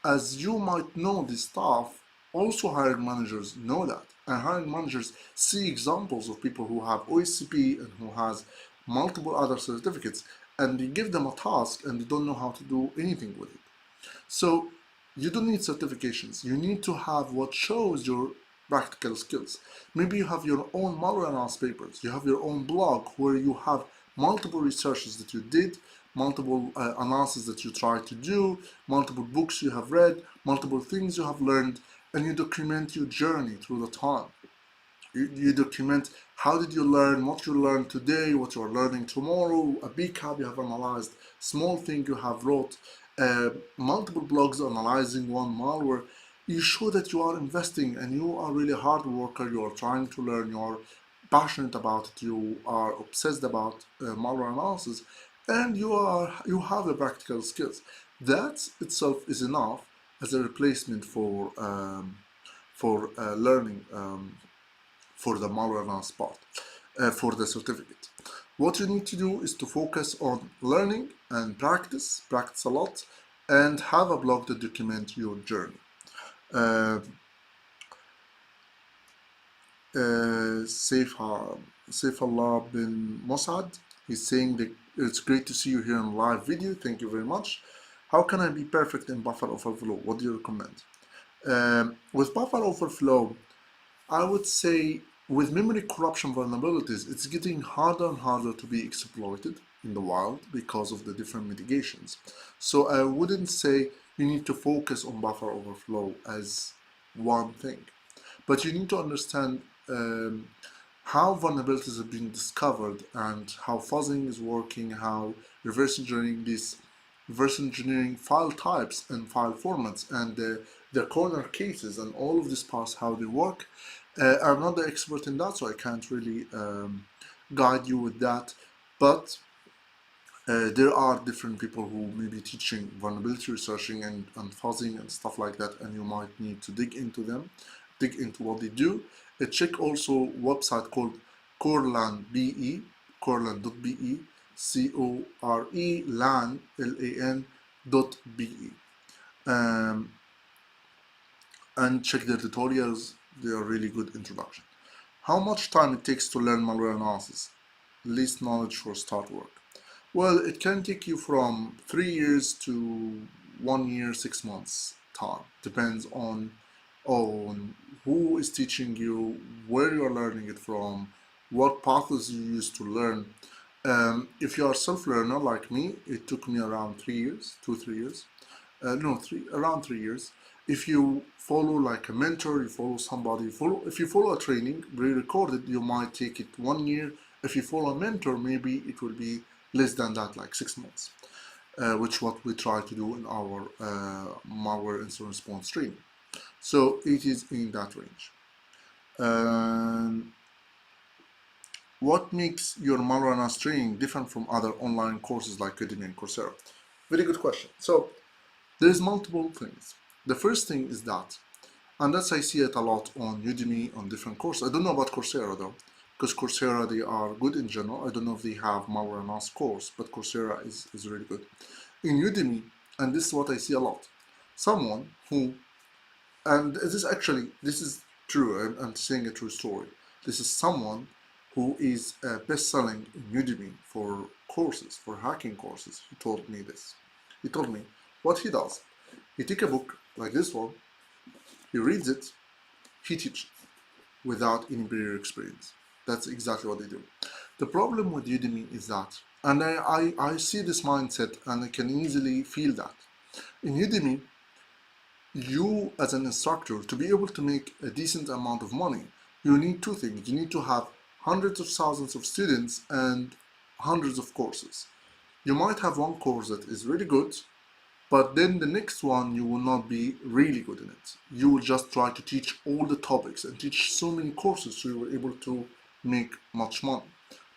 as you might know this stuff, also hiring managers know that. And hiring managers see examples of people who have OSCP and who has multiple other certificates, and they give them a task and they don't know how to do anything with it. So you don't need certifications. You need to have what shows your practical skills. Maybe you have your own malware analysis papers. You have your own blog where you have multiple researches that you did, multiple analysis that you try to do, multiple books you have read, multiple things you have learned, and you document your journey through the time. You document how did you learn, what you learned today, what you're learning tomorrow, a big hub you have analyzed, small thing you have wrote, multiple blogs analyzing one malware. You show that you are investing and you are really hard worker, you are trying to learn, you are passionate about it, you are obsessed about malware analysis, and you have the practical skills. That itself is enough as a replacement for learning for the malware analysis part, for the certificate. What you need to do is to focus on learning and practice a lot, and have a blog to document your journey. Saifullah bin Mossad, he's saying that it's great to see you here on live video. Thank you very much. How can I be perfect in buffer overflow? What do you recommend? With buffer overflow, I would say with memory corruption vulnerabilities, it's getting harder and harder to be exploited in the wild because of the different mitigations. So I wouldn't say you need to focus on buffer overflow as one thing, but you need to understand how vulnerabilities have been discovered and how fuzzing is working, how reverse engineering file types and file formats and the corner cases and all of these parts, how they work. I'm not the expert in that, so I can't really guide you with that, but there are different people who may be teaching vulnerability researching and fuzzing and stuff like that, and you might need to dig into them, dig into what they do. Check also website called Corlan.be, Corlan.be, C-O-R-E-LAN, L-A-N.be. And check their tutorials. They are really good introduction. How much time it takes to learn malware analysis? Least knowledge for start work. Well, it can take you from 3 years to 1 year, 6 months time. Depends on who is teaching you, where you are learning it from, what paths you use to learn. If you are self-learner like me, it took me around 3 years, 2-3 years. Around 3 years. If you follow like a mentor, you follow somebody, if you follow a training pre-recorded, you might take it 1 year. If you follow a mentor, maybe it will be less than that, like 6 months, which what we try to do in our malware incident response training. So it is in that range. What makes your malware analysis training different from other online courses like Udemy and Coursera? Very good question. So There's multiple things. The first thing is that, and that's I see it a lot on Udemy, on different courses. I don't know about Coursera though, because Coursera, they are good in general. I don't know if they have malware analysis course, but Coursera is really good. In Udemy, and this is what I see a lot, someone who, and this is true, I'm saying a true story. This is someone who is best-selling in Udemy for courses, for hacking courses. He told me this. He told me what he does. He take a book like this one, he reads it, he teaches without any prior experience. That's exactly what they do. The problem with Udemy is that, and I see this mindset and I can easily feel that. In Udemy, you as an instructor, to be able to make a decent amount of money, you need two things. You need to have hundreds of thousands of students and hundreds of courses. You might have one course that is really good, but then the next one you will not be really good in it. You will just try to teach all the topics and teach so many courses so you are able to make much money.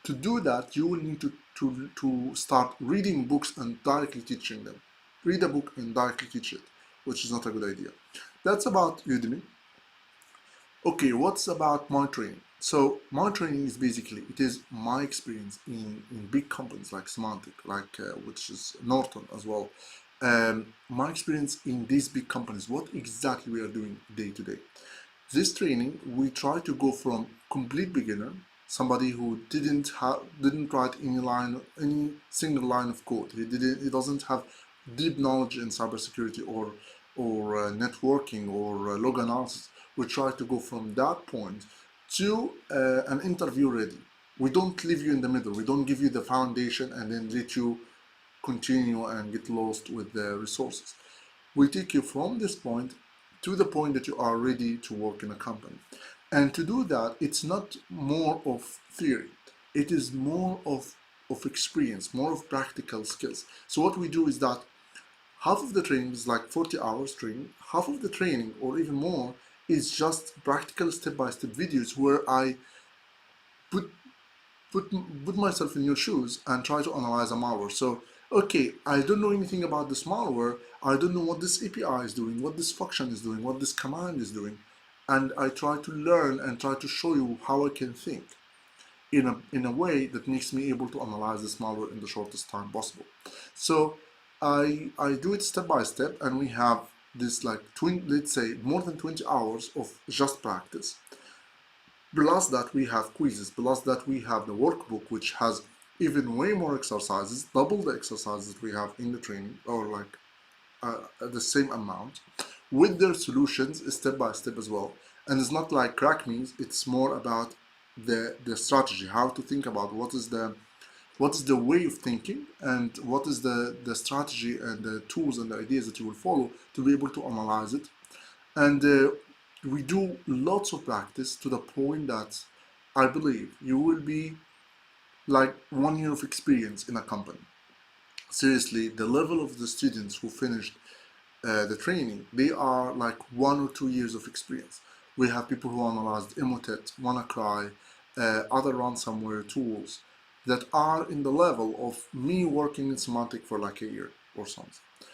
To do that, you will need to start reading books and directly teaching them. Read a book and directly teach it, which is not a good idea. That's about Udemy. Okay, what's about my training? So my training is basically, it is my experience in big companies like Symantec, which is Norton as well. My experience in these big companies, what exactly we are doing day to day. This training, we try to go from complete beginner, somebody who didn't write any single line of code. He doesn't have deep knowledge in cybersecurity or networking or log analysis. We try to go from that point to an interview ready. We don't leave you in the middle. We don't give you the foundation and then let you continue and get lost with the resources. We take you from this point to the point that you are ready to work in a company. And to do that, it's not more of theory. It is more of experience, more of practical skills. So what we do is that half of the training is like 40 hours training. Half of the training, or even more, is just practical step-by-step videos where I put myself in your shoes and try to analyze a malware. So, okay, I don't know anything about this malware. I don't know what this API is doing, what this function is doing, what this command is doing. And I try to learn and try to show you how I can think in a way that makes me able to analyze this malware in the shortest time possible. So I do it step by step, and we have this like let's say more than 20 hours of just practice. Plus that we have quizzes, plus that we have the workbook, which has even way more exercises, double the exercises we have in the training, or like the same amount, with their solutions step by step as well. And it's not like crack me's, it's more about the strategy, how to think about what is the way of thinking, and what is the strategy and the tools and the ideas that you will follow to be able to analyze it. And we do lots of practice to the point that I believe you will be like 1 year of experience in a company. Seriously, the level of the students who finished the training, they are like 1 or 2 years of experience. We have people who analyzed Emotet, WannaCry, other ransomware tools that are in the level of me working in Symantec for like a year or something.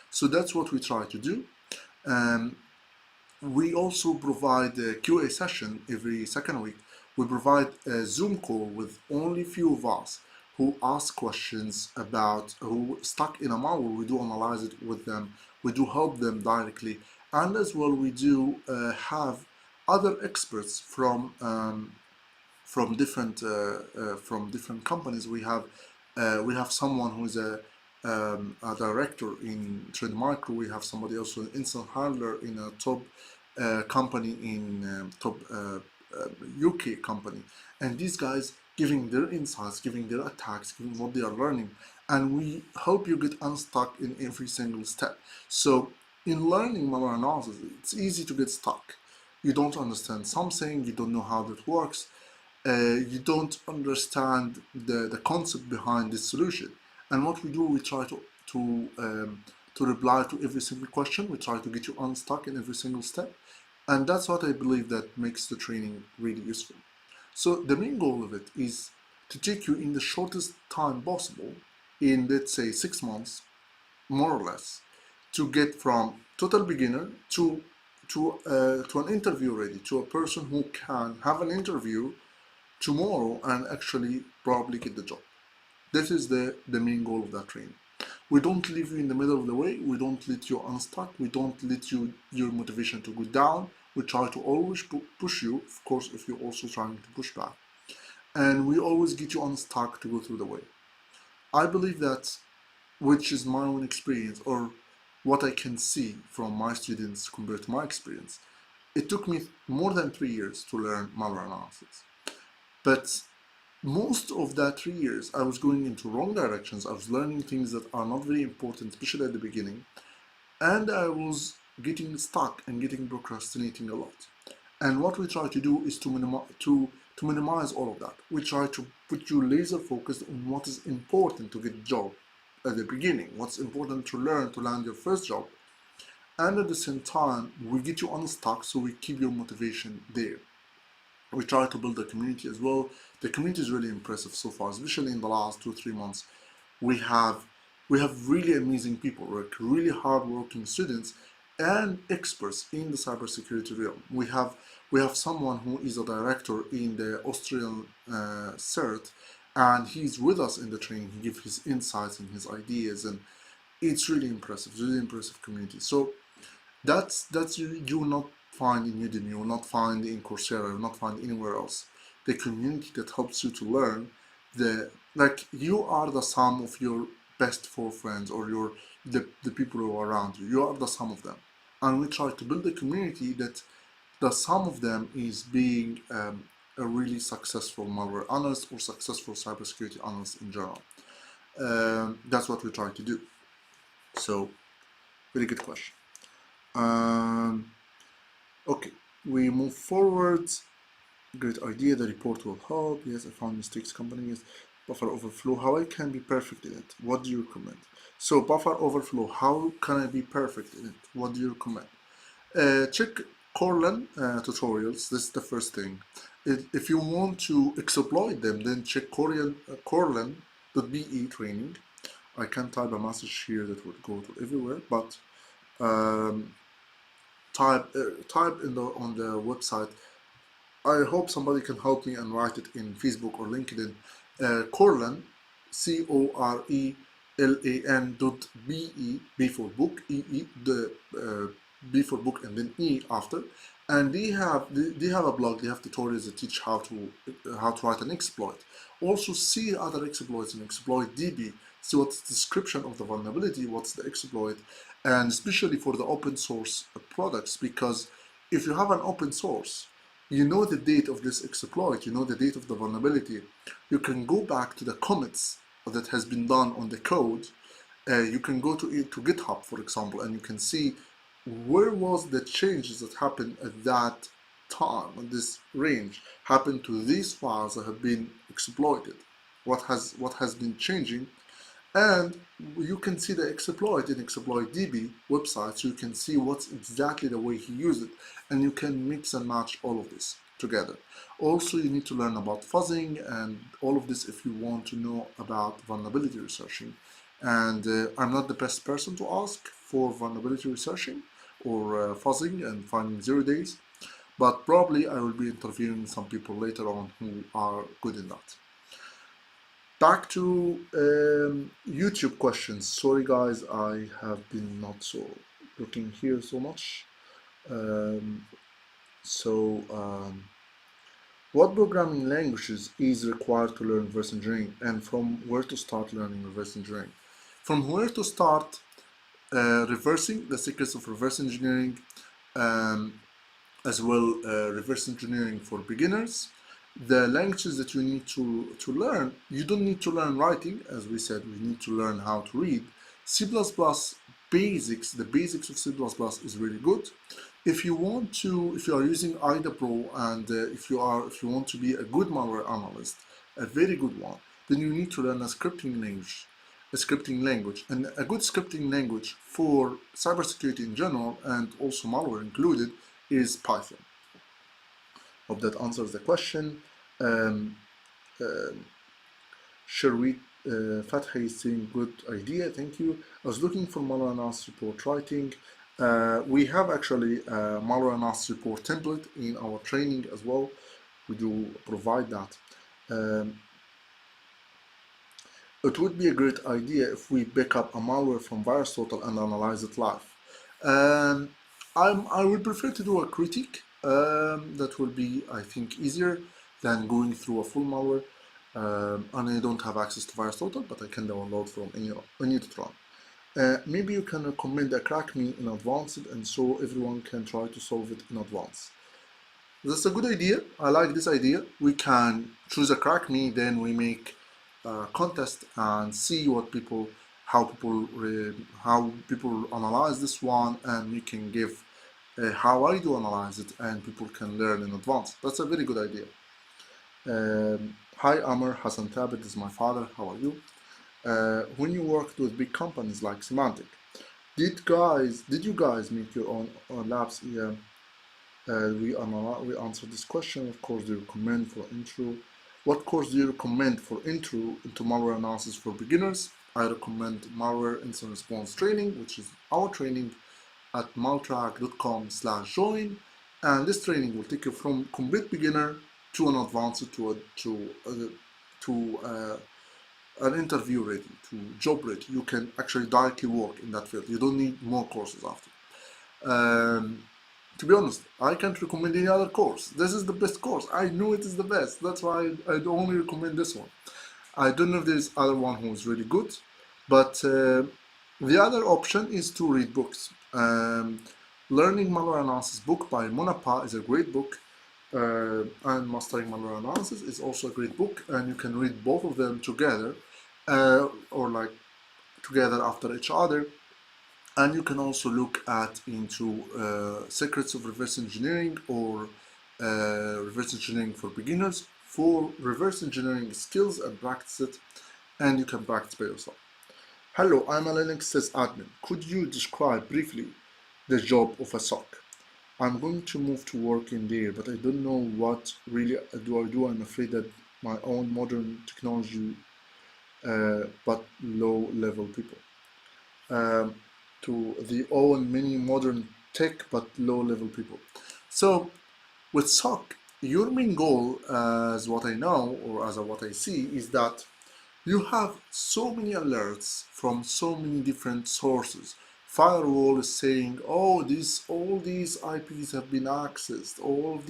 So that's what we try to do. We also provide a QA session every second week. We provide a Zoom call with only few of us who ask questions about who stuck in a malware. We do analyze it with them. We do help them directly, and as well we do have other experts from different companies. We have someone who is a director in Trend Micro. We have somebody else, an instant handler in a top company in top UK company, and these guys giving their insights, giving their attacks, giving what they are learning, and we help you get unstuck in every single step. So in learning malware analysis, it's easy to get stuck. You don't understand something, you don't know how that works, you don't understand the concept behind this solution. And what we do, we try to reply to every single question. We try to get you unstuck in every single step. And that's what I believe that makes the training really useful. So the main goal of it is to take you in the shortest time possible, in let's say 6 months, more or less, to get from total beginner to an interview ready, to a person who can have an interview tomorrow and actually probably get the job. This is the main goal of that training. We don't leave you in the middle of the way. We don't let you unstuck. We don't let your motivation to go down. We try to always push you, of course, if you're also trying to push back. And we always get you unstuck to go through the way. I believe that, which is my own experience, or what I can see from my students compared to my experience, it took me more than 3 years to learn malware analysis. But most of that 3 years, I was going into wrong directions. I was learning things that are not very important, especially at the beginning. And I was getting stuck and getting procrastinating a lot. And what we try to do is to minimize all of that. We try to put you laser focused on what is important to get a job at the beginning, what's important to learn to land your first job. And at the same time, we get you unstuck, so we keep your motivation there. We try to build a community as well. The community is really impressive so far, especially in the last 2-3 months. We have really amazing people, like really hardworking students and experts in the cybersecurity realm. We have someone who is a director in the Austrian CERT, and he's with us in the training. He gives his insights and his ideas, and it's really impressive. Really impressive community. So that's you will not find in Udemy, you will not find in Coursera, you will not find anywhere else. The community that helps you to learn, you are the sum of your best 4 friends, or the people who are around you. You are the sum of them. And we try to build a community that the sum of them is being a really successful malware analyst or successful cybersecurity analyst in general. That's what we try to do. So, very good question. Okay, we move forward. Great idea. The report will help. Yes, I found mistakes. Companies, buffer overflow. How I can be perfect in it? What do you recommend? So buffer overflow. How can I be perfect in it? What do you recommend? Check Corlan tutorials. This is the first thing. If you want to exploit them, then check Corlan.be training. I can type a message here that would go to everywhere, but type on the website. I hope somebody can help me and write it in Facebook or LinkedIn. Corlan, CORELAN.be, B for book, B for book, and then E after. And they have a blog. They have tutorials that teach how to write an exploit. Also see other exploits in exploit DB. See what's the description of the vulnerability, what's the exploit, and especially for the open source products, because if you have an open source, you know the date of this exploit, you know the date of the vulnerability, you can go back to the commits that has been done on the code. You can go to GitHub, for example, and you can see where was the changes that happened at that time, at this range, happened to these files that have been exploited, what has been changing. And you can see the exploit in exploit DB website, so you can see what's exactly the way he used it, and you can mix and match all of this together. Also, you need to learn about fuzzing and all of this if you want to know about vulnerability researching. And I'm not the best person to ask for vulnerability researching or fuzzing and finding 0 days, but probably I will be interviewing some people later on who are good in that. Back to YouTube questions. Sorry guys, I have been not so looking here so much. What programming languages is required to learn reverse engineering, and from where to start learning reverse engineering? From where to start reversing, the secrets of reverse engineering, as well reverse engineering for beginners. The languages that you need to learn, you don't need to learn writing, as we said, we need to learn how to read. C++ basics, the basics of C++ is really good. If you are using IDA Pro, and if you want to be a good malware analyst, a very good one, then you need to learn a scripting language, and a good scripting language for cybersecurity in general, and also malware included, is Python. Hope that answers the question. Should we Fatah is saying good idea, thank you. I was looking for malware analysis report writing. We have actually a malware analysis report template in our training as well. We do provide that. Um, it would be a great idea if we pick up a malware from VirusTotal and analyze it live. Um, I would prefer to do a critique. That will be, I think, easier than going through a full malware. And I don't have access to VirusTotal, but I can download from any tutorial. Maybe you can recommend a crack me in advance, and so everyone can try to solve it in advance. That's a good idea. I like this idea. We can choose a crack me, then we make a contest and see what people, how people analyze this one, and we can give how I do analyze it, and people can learn in advance. That's a very good idea. Hi Amr, Hassan Thabet is my father. How are you? When you worked with big companies like Semantic, did you guys make your own labs? Yeah. We answered this question. What course do you recommend for intro? What course do you recommend for intro into malware analysis for beginners? I recommend malware incident response training, which is our training at maltrack.com/join, and this training will take you from complete beginner to an advanced to an interview ready, to job ready. You can actually directly work in that field. You don't need more courses after. To be honest, I can't recommend any other course. This is the best course. I know it is the best. That's why I only recommend this one. I don't know if there's other one who is really good, but the other option is to read books. Learning Malware Analysis book by Monapa is a great book, and Mastering Malware Analysis is also a great book, and you can read both of them together, or like together after each other. And you can also look at into secrets of reverse engineering or reverse engineering for beginners, for reverse engineering skills and practice it, and you can practice by yourself. Hello, I'm a Linux sysadmin. Could you describe briefly the job of a SOC? I'm going to move to work in there, but I don't know what really do I do. I'm afraid that my own modern technology, but low-level people. To the own many modern tech but low-level people. So with SOC, your main goal, as what I know or as what I see, is that you have so many alerts from so many different sources. Firewall is saying, oh, all these IPs have been accessed, all of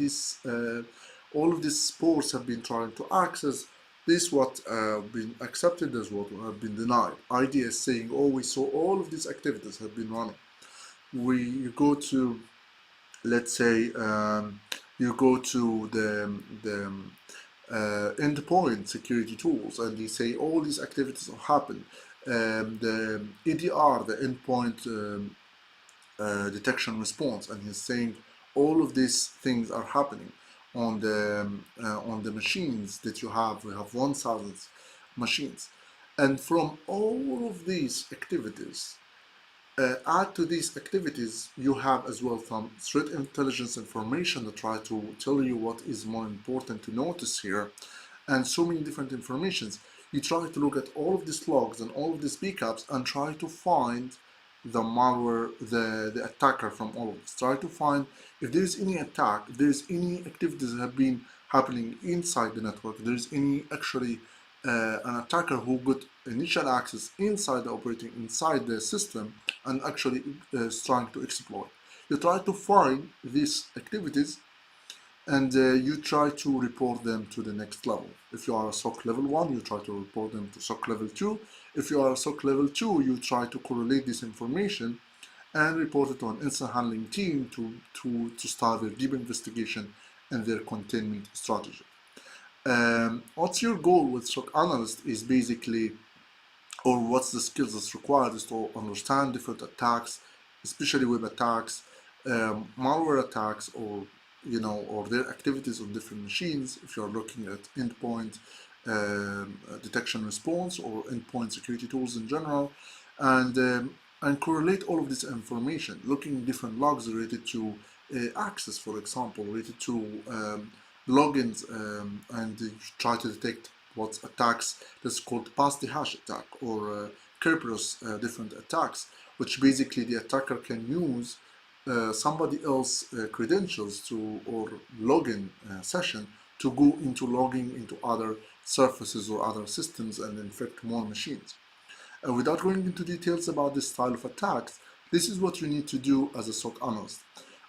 these ports have been trying to access. This what been accepted, as what have been denied. ID is saying, oh, we saw all of these activities have been running. You go to, let's say, you go to the endpoint security tools, and they say all these activities have happened. The EDR, the endpoint detection response, and he's saying all of these things are happening on the machines that you have. We have 1,000 machines, and from all of these activities, add to these activities, you have as well some threat intelligence information that try to tell you what is more important to notice here, and so many different informations. You try to look at all of these logs and all of these backups and try to find the malware, the attacker from all of this. Try to find if there is any attack, if there is any activities that have been happening inside the network, if there is any actually an attacker who got initial access inside the system and actually is trying to exploit. You try to find these activities, and you try to report them to the next level. If you are a SOC level 1, you try to report them to SOC level 2. If you are a SOC level 2, you try to correlate this information and report it to an incident handling team to start their deep investigation and their containment strategy. What's your goal with SOC analyst is basically, or what's the skills that's required, is to understand different attacks, especially web attacks, malware attacks, or or their activities on different machines. If you're looking at endpoint detection response or endpoint security tools in general, and correlate all of this information, looking at different logs related to access, for example, related to logins, and try to detect what attacks that's called pass the hash attack, or Kerberos different attacks, which basically the attacker can use somebody else's credentials to, or login session, to go into logging into other surfaces or other systems and infect more machines. Without going into details about this style of attacks, this is what you need to do as a SOC analyst.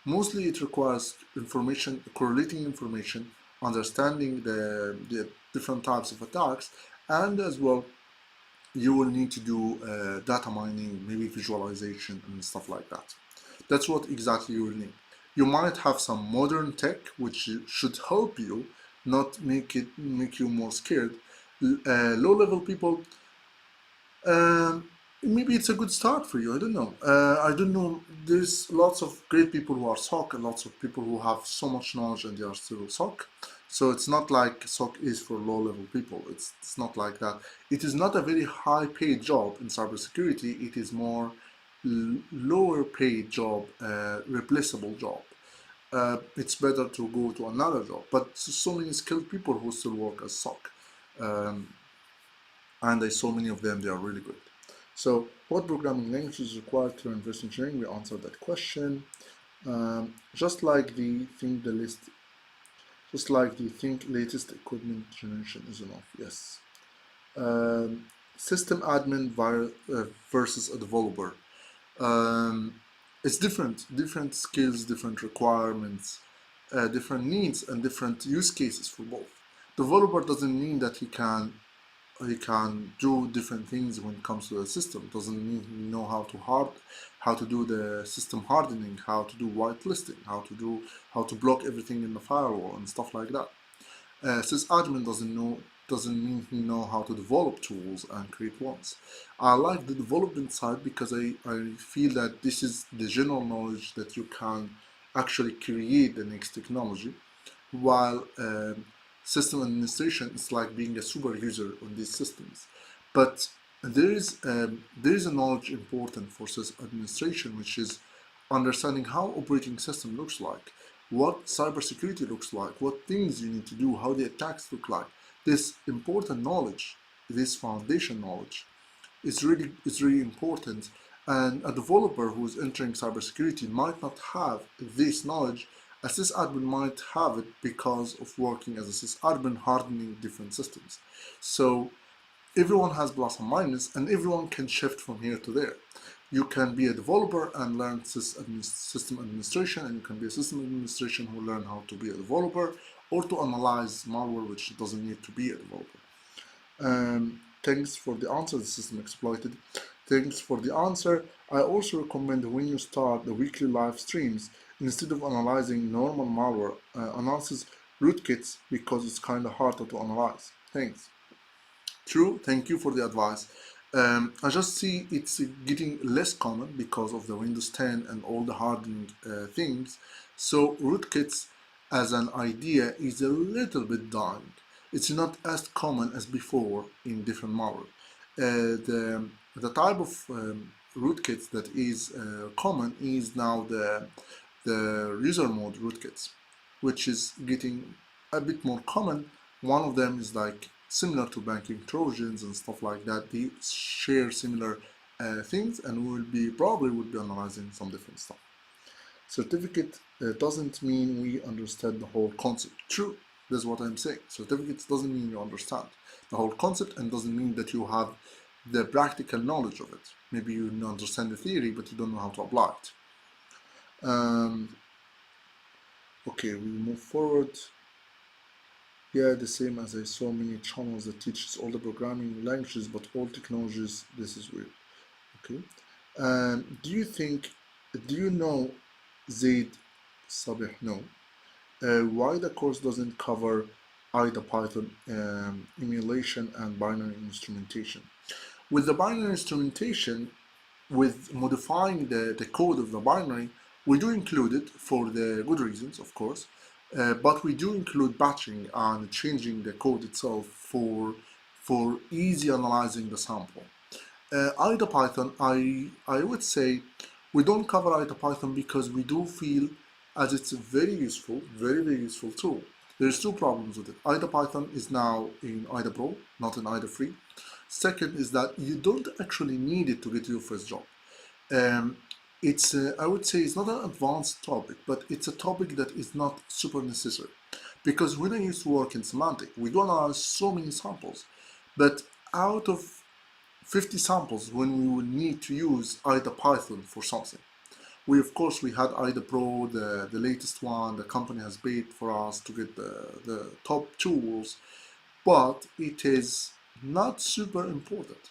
Mostly it requires information, correlating information, understanding the different types of attacks, and as well you will need to do data mining, maybe visualization and stuff like that. That's what exactly you will need. You might have some modern tech which should help you, not make you more scared. Low-level people, maybe it's a good start for you. I don't know. I don't know. There's lots of great people who are SOC and lots of people who have so much knowledge and they are still SOC. So it's not like SOC is for low-level people. It's not like that. It is not a very high-paid job in cybersecurity. It is more lower-paid job, replaceable job. It's better to go to another job. But so many skilled people who still work as SOC. And I saw many of them, they are really good. So what programming language is required to learn reverse engineering? We answered that question. Just like the think latest equipment generation is enough. Yes. System admin versus a developer. It's different skills, different requirements, different needs, and different use cases for both. Developer doesn't mean that he can do different things when it comes to the system. Doesn't mean he know how to do the system hardening, how to do whitelisting, how to block everything in the firewall and stuff like that. Sysadmin doesn't mean he know how to develop tools and create ones. I like the development side because I feel that this is the general knowledge that you can actually create the next technology, while system administration is like being a super user on these systems. But there is a knowledge important for system administration, which is understanding how operating system looks like, what cybersecurity looks like, what things you need to do, how the attacks look like. This important knowledge, this foundation knowledge, is really important. And a developer who is entering cybersecurity might not have this knowledge. A sysadmin might have it because of working as a sysadmin hardening different systems. So everyone has plus and minus, and everyone can shift from here to there. You can be a developer and learn system administration, and you can be a system administration who learn how to be a developer or to analyze malware, which doesn't need to be a developer. Thanks for the answer. The system exploited. Thanks for the answer. I also recommend when you start the weekly live streams, instead of analyzing normal malware, analysis rootkits, because it's kind of harder to analyze. Thanks. True, thank you for the advice. I just see it's getting less common because of the Windows 10 and all the hardening things. So rootkits as an idea is a little bit dying. It's not as common as before in different malware. The type of rootkits that is common is now the user mode rootkits, which is getting a bit more common. One of them is like similar to banking trojans and stuff like that. They share similar things, and probably will be analyzing some different stuff. Certificate doesn't mean we understand the whole concept. True, that's what I'm saying. Certificates doesn't mean you understand the whole concept, and doesn't mean that you have the practical knowledge of it. Maybe you understand the theory, but you don't know how to apply it. Okay, we move forward. Yeah, the same as I saw many channels that teaches all the programming languages, but all technologies. This is weird. Okay. Do you know Zaid Sabih? No. Why the course doesn't cover IDA Python emulation and binary instrumentation? With the binary instrumentation, with modifying the code of the binary, we do include it for the good reasons, of course, but we do include batching and changing the code itself for easy analyzing the sample. IDA Python, I would say we don't cover IDA Python because we do feel as it's a very useful, very useful tool. There's two problems with it. IDA Python is now in IDA Pro, not in IDA Free. Second is that you don't actually need it to get your first job. Um, it's I would say it's not an advanced topic, but it's a topic that is not super necessary. Because when I used to work in semantic, we do analyze so many samples, but out of 50 samples, when we would need to use IDA Python for something, of course we had IDA Pro, the latest one. The company has paid for us to get the top tools, but it is not super important.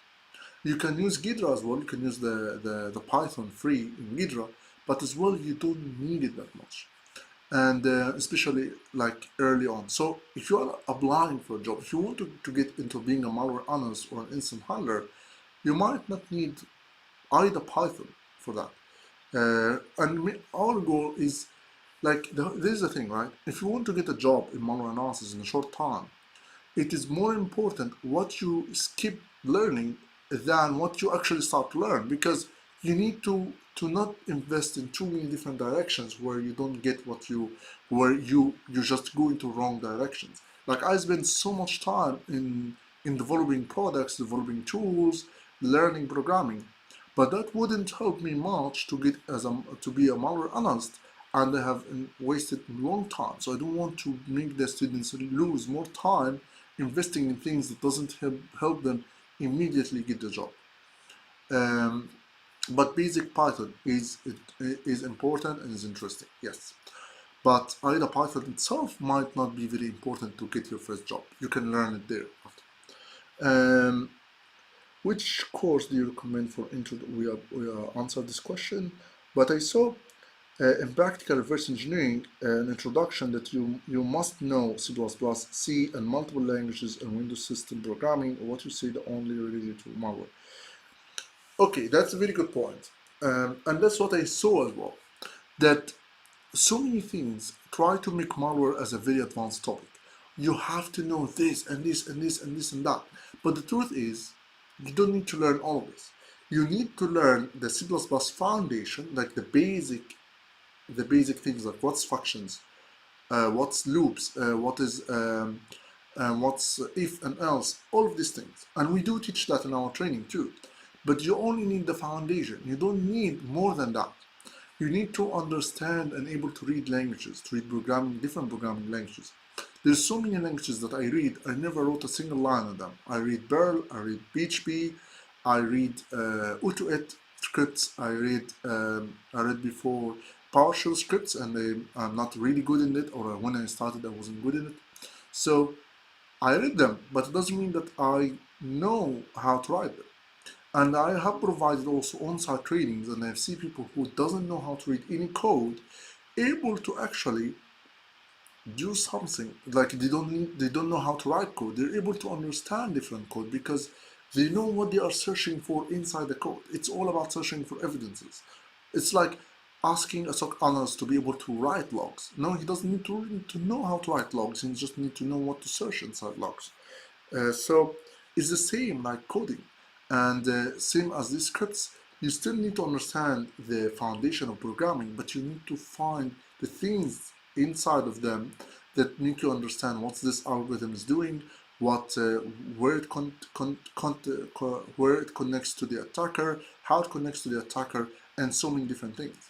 You can use Ghidra as well. You can use the Python free in Ghidra, but as well you don't need it that much, and especially like early on. So if you are applying for a job, if you want to get into being a malware analyst or an incident handler, you might not need either Python for that. And our goal is like this is the thing, right? If you want to get a job in malware analysis in a short time, it is more important what you skip learning than what you actually start to learn, because you need to not invest in too many different directions where you don't get where you just go into wrong directions. Like I spend so much time in developing products, developing tools, learning programming, but that wouldn't help me much to get to be a malware analyst, and I have wasted a long time. So I don't want to make the students lose more time investing in things that doesn't help them immediately get the job. Um, but basic Python is important and is interesting, yes. But either Python itself might not be very important to get your first job. You can learn it there after. Which course do you recommend for intro? We answered this question, but I saw in practical reverse engineering an introduction that you must know C++, C, and multiple languages and Windows system programming, or what you say the only related to malware. Okay, that's a very good point. And that's what I saw as well, that so many things try to make malware as a very advanced topic. You have to know this and this and this and this and that. But the truth is, you don't need to learn all of this. You need to learn the C++ foundation, like the basic things, like what's functions, what's loops, what's if and else, all of these things. And we do teach that in our training too. But you only need the foundation. You don't need more than that. You need to understand and able to read languages, to read different programming languages. There's so many languages that I read. I never wrote a single line on them. I read Perl, I read PHP, I read Utuit scripts. I read before PowerShell scripts, and I'm not really good in it, or when I started I wasn't good in it. So I read them, but it doesn't mean that I know how to write them. And I have provided also on-site trainings, and I've seen people who doesn't know how to read any code able to actually do something. Like they don't know how to write code. They're able to understand different code because they know what they are searching for inside the code. It's all about searching for evidences. It's like asking a SOC analyst to be able to write logs. No, he doesn't need to know how to write logs. He just needs to know what to search inside logs. So it's the same like coding, and same as these scripts. You still need to understand the foundation of programming, but you need to find the things inside of them that make you understand what this algorithm is doing, where it connects to the attacker, how it connects to the attacker, and so many different things.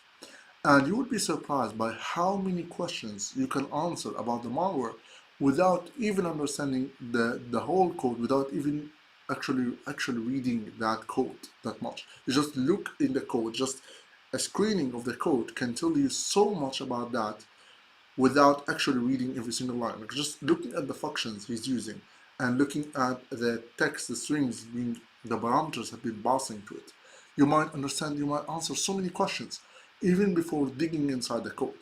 And you would be surprised by how many questions you can answer about the malware without even understanding the whole code, without even actually reading that code that much. You just look in the code, just a screening of the code can tell you so much about that without actually reading every single line. Like just looking at the functions he's using and looking at the text, the strings, the parameters have been passing to it. You might answer so many questions even before digging inside the code.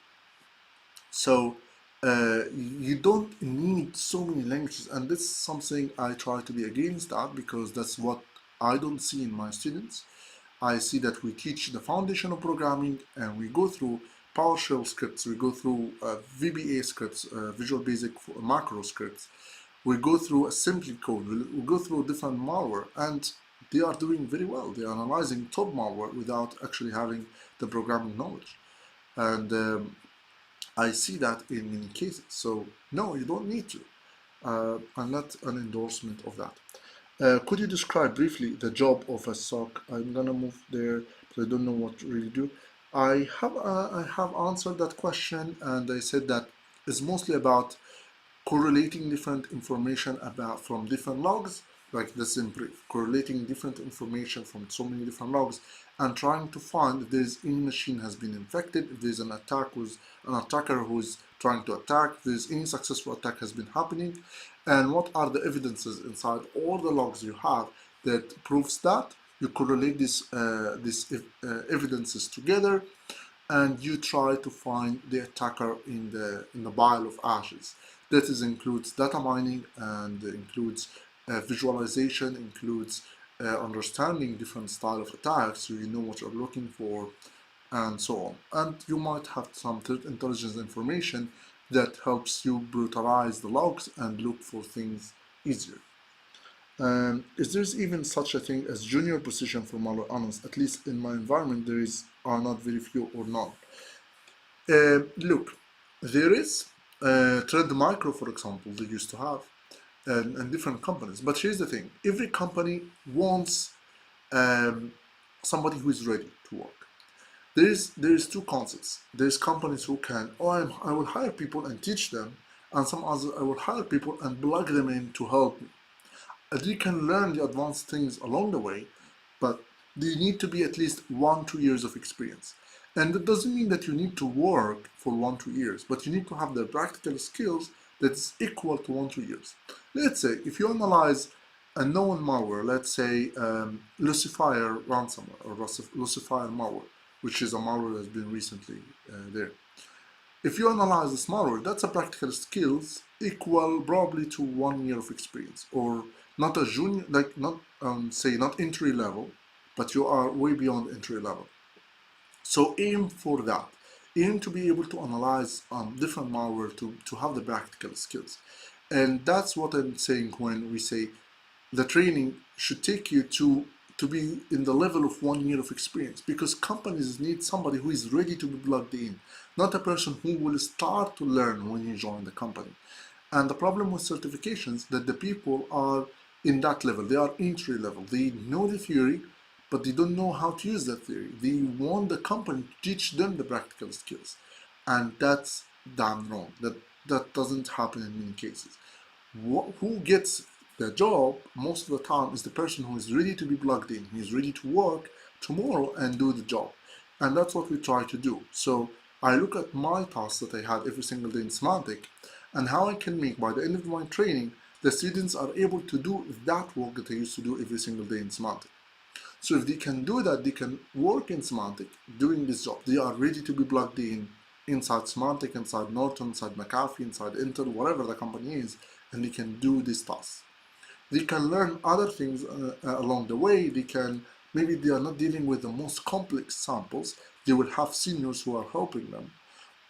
So you don't need so many languages, and this is something I try to be against that, because that's what I don't see in my students. I see that we teach the foundation of programming, and we go through PowerShell scripts, we go through VBA scripts, Visual Basic macro scripts, we go through assembly code, we go through different malware, and they are doing very well. They are analyzing top malware without actually having the programming knowledge. And I see that in many cases. So no, you don't need to. I'm not an endorsement of that. Could you describe briefly the job of a SOC? I'm gonna move there, but I don't know what to really do. I have answered that question, and I said that it's mostly about correlating different information about from different logs, like this in brief, correlating different information from so many different logs and trying to find if there's any machine has been infected, if there's an attack with an attacker who's trying to attack, if there's any successful attack has been happening, and what are the evidences inside all the logs you have that proves that. You correlate these evidences together, and you try to find the attacker in the pile of ashes. That is includes data mining, and includes visualization, includes understanding different style of attacks, so you know what you're looking for, and so on. And you might have some threat intelligence information that helps you brutalize the logs and look for things easier. Is there even such a thing as junior position for malware analysts? At least in my environment, are not very few or none. Look, there is Trend Micro, for example, they used to have, and different companies. But here's the thing: every company wants somebody who is ready to work. There is two concepts. There's companies who can, I will hire people and teach them, and some others I will hire people and plug them in to help me. They can learn the advanced things along the way, but they need to be at least 1-2 years of experience. And that doesn't mean that you need to work for 1-2 years, but you need to have the practical skills that's equal to 1-2 years. Let's say if you analyze a known malware, let's say Lucifer ransomware or Lucifer malware, which is a malware that's been recently there. If you analyze this malware, that's a practical skills equal probably to 1 year of experience, or not a junior, like not say not entry level, but you are way beyond entry level. So aim for that. Aim to be able to analyze different malware to have the practical skills. And that's what I'm saying when we say the training should take you to be in the level of 1 year of experience, because companies need somebody who is ready to be plugged in, not a person who will start to learn when you join the company. And the problem with certifications that the people are in that level, they are entry level. They know the theory, but they don't know how to use that theory. They want the company to teach them the practical skills. And that's damn wrong. That doesn't happen in many cases. Who gets the job most of the time is the person who is ready to be plugged in. He's ready to work tomorrow and do the job. And that's what we try to do. So I look at my tasks that I had every single day in Symantec and how I can make, by the end of my training, the students are able to do that work that I used to do every single day in Symantec. So if they can do that, they can work in Symantec doing this job. They are ready to be plugged in inside Symantec, inside Norton, inside McAfee, inside Intel, whatever the company is, and they can do these tasks. They can learn other things along the way. Maybe they are not dealing with the most complex samples. They will have seniors who are helping them,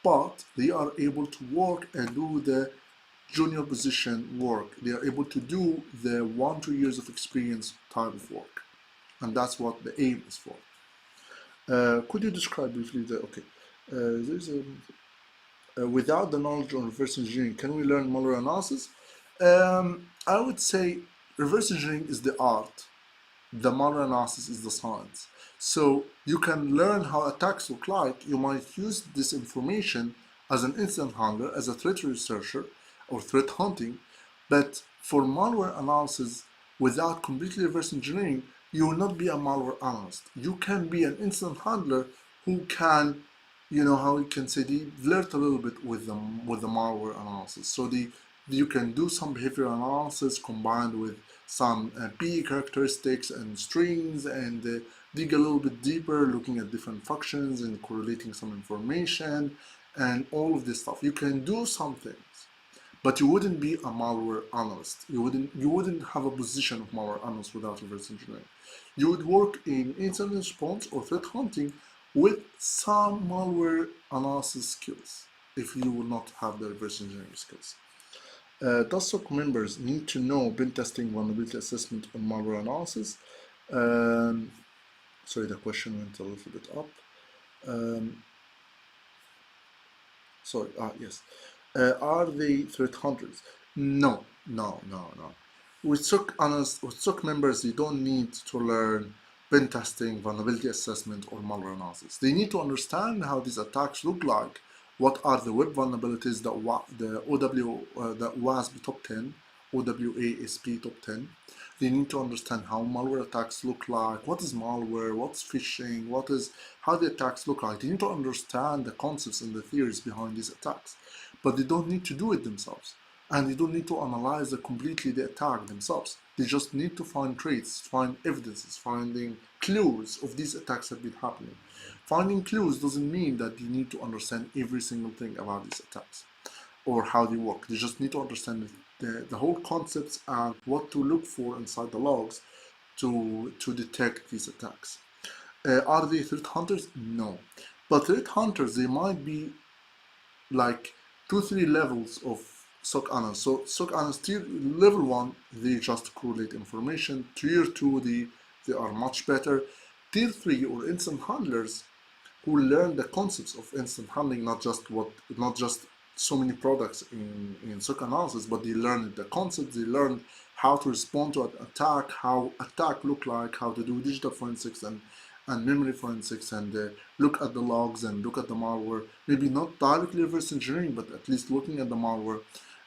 but they are able to work and do the junior position work. They are able to do the 1-2 years of experience type of work. And that's what the aim is for. Could you describe briefly there's without the knowledge on reverse engineering, can we learn malware analysis? I would say reverse engineering is the art. The malware analysis is the science. So you can learn how attacks look like. You might use this information as an incident handler, as a threat researcher, or threat hunting. But for malware analysis, without completely reverse engineering, you will not be a malware analyst. You can be an incident handler who can, how you can say, they flirt a little bit with the malware analysis. So you can do some behavioral analysis combined with some PE characteristics and strings, and dig a little bit deeper, looking at different functions and correlating some information and all of this stuff. You can do some things, but you wouldn't be a malware analyst. You wouldn't have a position of malware analyst without reverse engineering. You would work in incident response or threat hunting with some malware analysis skills if you will not have the reverse engineering skills. Does SOC members need to know pen testing, vulnerability assessment, and malware analysis? Sorry, the question went a little bit up. sorry, yes. Are they threat hunters? No, no, no, no. With SOC members, they don't need to learn pen testing, vulnerability assessment, or malware analysis. They need to understand how these attacks look like. What are the web vulnerabilities that the that WASP top 10, OWASP top 10? They need to understand how malware attacks look like. What is malware? What's phishing? What is how the attacks look like? They need to understand the concepts and the theories behind these attacks, but they don't need to do it themselves, and they don't need to analyze completely the attack themselves. They just need to find traits, find evidences, finding clues of these attacks have been happening. Finding clues doesn't mean that you need to understand every single thing about these attacks or how they work. They just need to understand the whole concepts and what to look for inside the logs to detect these attacks. Are they threat hunters? No. But threat hunters, they might be like 2-3 levels of SOC analysts. So SOC analysts tier level 1, they just correlate information. Tier 2, they are much better. Tier 3 or instant handlers who learn the concepts of instant handling, not just so many products in SOC analysis, but they learn the concepts, they learn how to respond to an attack, how attack look like, how to do digital forensics and memory forensics, and look at the logs and look at the malware. Maybe not directly reverse engineering, but at least looking at the malware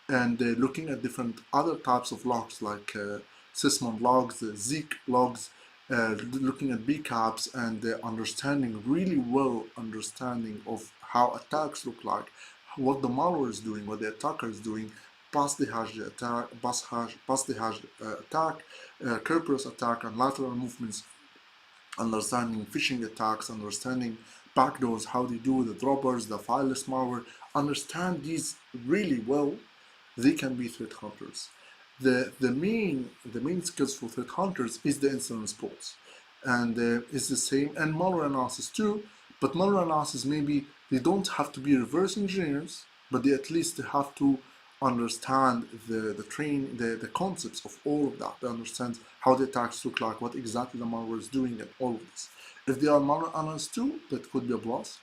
and looking at different other types of logs like sysmon logs, Zeek logs, looking at bcaps and understanding really well understanding of how attacks look like, what the malware is doing, what the attacker is doing, pass the hash attack, pass the hash attack, Kerberos attack, and lateral movements, understanding phishing attacks, understanding backdoors, how they do the droppers, the fileless malware. Understand these really well, they can be threat hunters. The main skills for threat hunters is the incident response, and it's the same, and malware analysis too. But malware analysis, maybe they don't have to be reverse engineers, but they at least have to understand the concepts of all of that. They understand how the attacks look like, what exactly the malware is doing, and all of this. If they are malware analysts too, that could be a plus,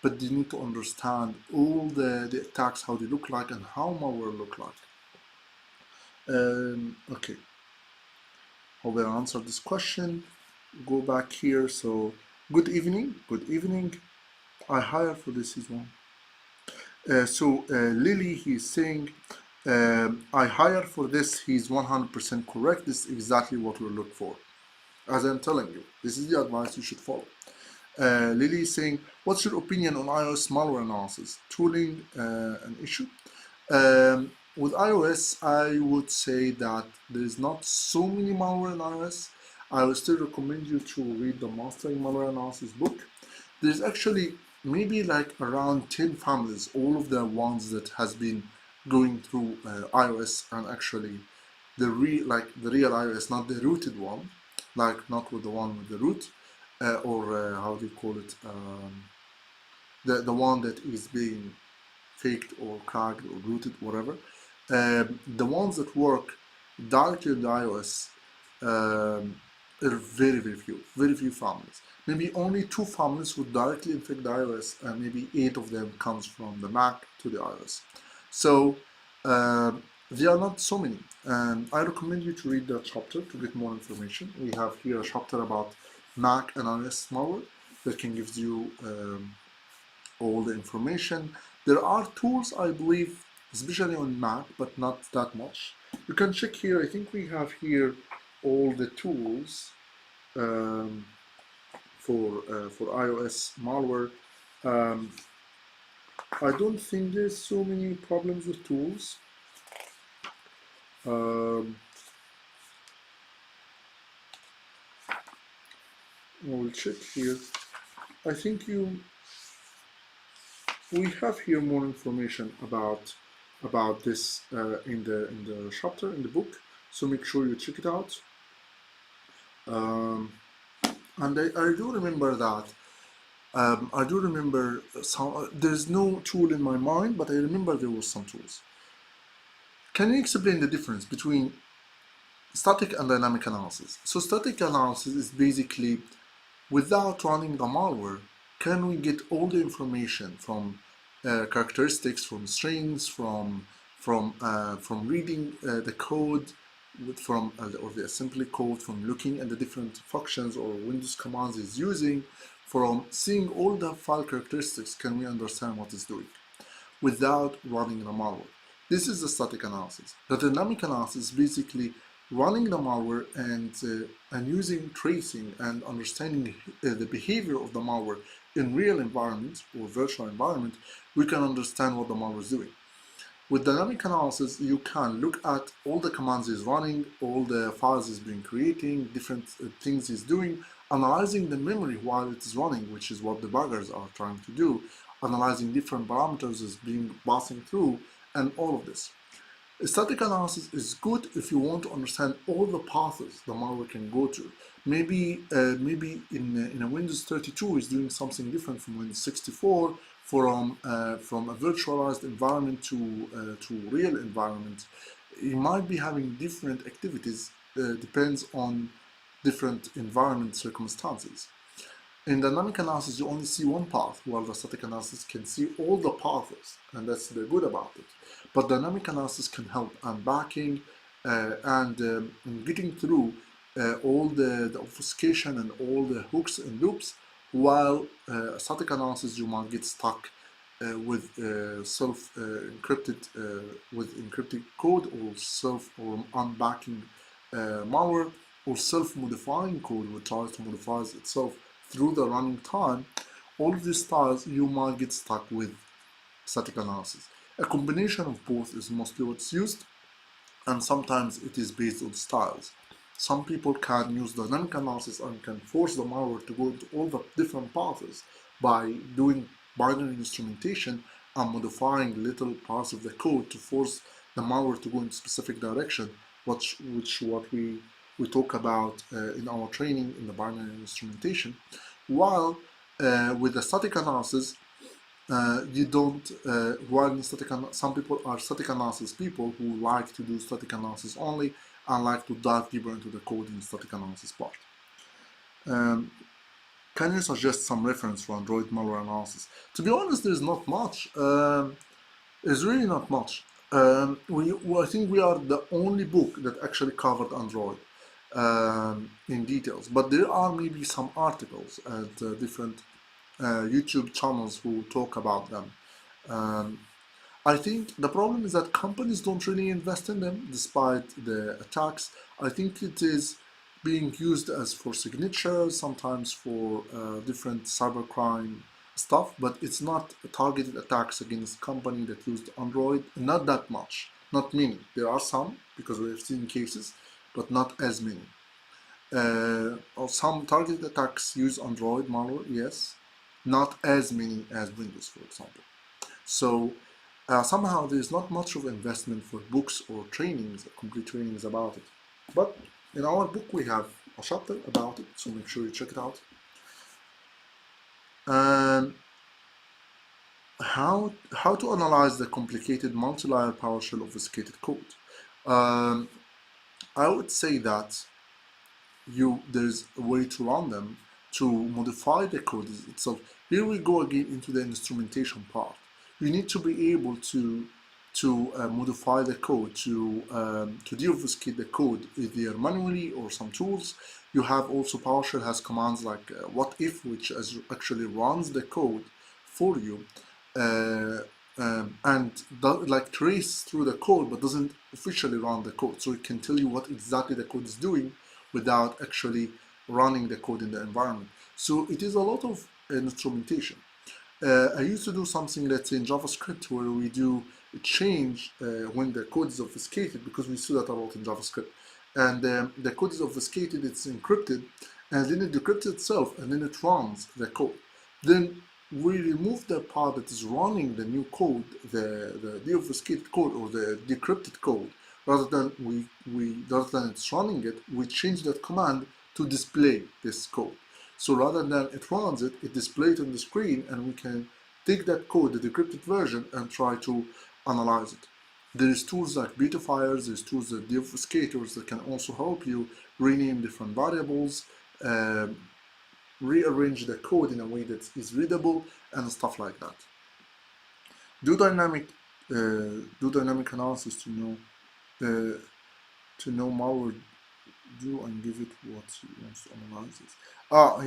but they need to understand all the attacks, how they look like, and how malware look like. Okay, hope I answered this question. Go back here. So, good evening. Good evening. I hire for this is one. Lily, he's saying, I hire for this. He's 100% correct. This is exactly what we look for. As I'm telling you, this is the advice you should follow. Lily is saying, what's your opinion on iOS malware analysis? Tooling an issue? With iOS, I would say that there is not so many malware in iOS. I would still recommend you to read the Mastering Malware Analysis book. There's actually maybe like around 10 families, all of the ones that has been going through iOS, and actually the real iOS, not the rooted one, like not with the one with the root, or how do you call it, the one that is being faked or cracked or rooted, whatever. The ones that work directly on the iOS are very few families. Maybe only 2 families would directly infect the iOS, and maybe 8 of them comes from the Mac to the iOS. So there are not so many, and I recommend you to read that chapter to get more information. We have here a chapter about Mac and iOS malware that can give you all the information. There are tools, I believe, especially on Mac, but not that much. You can check here. I think we have here all the tools for iOS malware. I don't think there's so many problems with tools. We'll check here. I think we have here more information about this in the chapter in the book. So make sure you check it out. And I do remember that. I do remember some. There's no tool in my mind, but I remember there was some tools. Can you explain the difference between static and dynamic analysis? So static analysis is basically, without running the malware, can we get all the information from characteristics, from strings, from reading the code, from or the assembly code, from looking at the different functions or Windows commands is using, from seeing all the file characteristics, can we understand what it's doing without running the malware. This is the static analysis. The dynamic analysis is basically running the malware and using tracing and understanding the behavior of the malware in real environments or virtual environment. We can understand what the malware is doing. With dynamic analysis, you can look at all the commands he's running, all the files he's been creating, different things he's doing, analyzing the memory while it is running, which is what debuggers are trying to do, analyzing different parameters is being passing through, and all of this. Static analysis is good if you want to understand all the paths the malware can go to. Maybe in a Windows 32 is doing something different from Windows 64, from a virtualized environment to real environment. You might be having different activities, depends on different environment circumstances. In dynamic analysis, you only see one path, while the static analysis can see all the paths, and that's the good about it. But dynamic analysis can help unpacking and getting through all the obfuscation and all the hooks and loops, while static analysis you might get stuck with self-encrypted with encrypted code, or unpacking malware, or self-modifying code which tries to modify itself through the running time. All of these styles you might get stuck with static analysis. A combination of both is mostly what's used, and sometimes it is based on styles. Some people can use dynamic analysis and can force the malware to go into all the different paths by doing binary instrumentation and modifying little parts of the code to force the malware to go in a specific direction, which what we talk about in our training in the binary instrumentation. While with the static analysis, you don't, some people are static analysis people who like to do static analysis only and like to dive deeper into the code in the static analysis part. Can you suggest some reference for Android malware analysis? To be honest, there's not much. There's really not much. I think we are the only book that actually covered Android in details, but there are maybe some articles at different YouTube channels who talk about them. I think the problem is that companies don't really invest in them despite the attacks. I think it is being used as for signatures, sometimes for different cybercrime stuff, but it's not targeted attacks against company that used Android. Not that much, not many. There are some, because we have seen cases, but not as many. Or some targeted attacks use Android malware, yes, not as many as Windows, for example. So somehow there's not much of investment for books or trainings, complete trainings about it. But in our book we have a chapter about it, so make sure you check it out. How to analyze the complicated multi-layer PowerShell obfuscated code? I would say that there's a way to run them to modify the code itself. Here we go again into the instrumentation part. You need to be able to modify the code, to deobfuscate the code, either manually or some tools. You have also PowerShell has commands like what if, which actually runs the code for you and like trace through the code, but doesn't officially run the code. So it can tell you what exactly the code is doing without actually running the code in the environment. So it is a lot of instrumentation. I used to do something, let's say in JavaScript, where we do a change when the code is obfuscated, because we see that a lot in JavaScript. And the code is obfuscated, it's encrypted, and then it decrypts itself, and then it runs the code. Then we remove the part that is running the new code, the deobfuscated code or the decrypted code. Rather than it's running it, we change that command to display this code. So rather than it runs it, it displays it on the screen, and we can take that code, the decrypted version, and try to analyze it. There's tools like beautifiers, there's tools like deobfuscators that can also help you rename different variables, rearrange the code in a way that is readable, and stuff like that. Do dynamic analysis uh, to know malware do and give it what he wants to analyze it.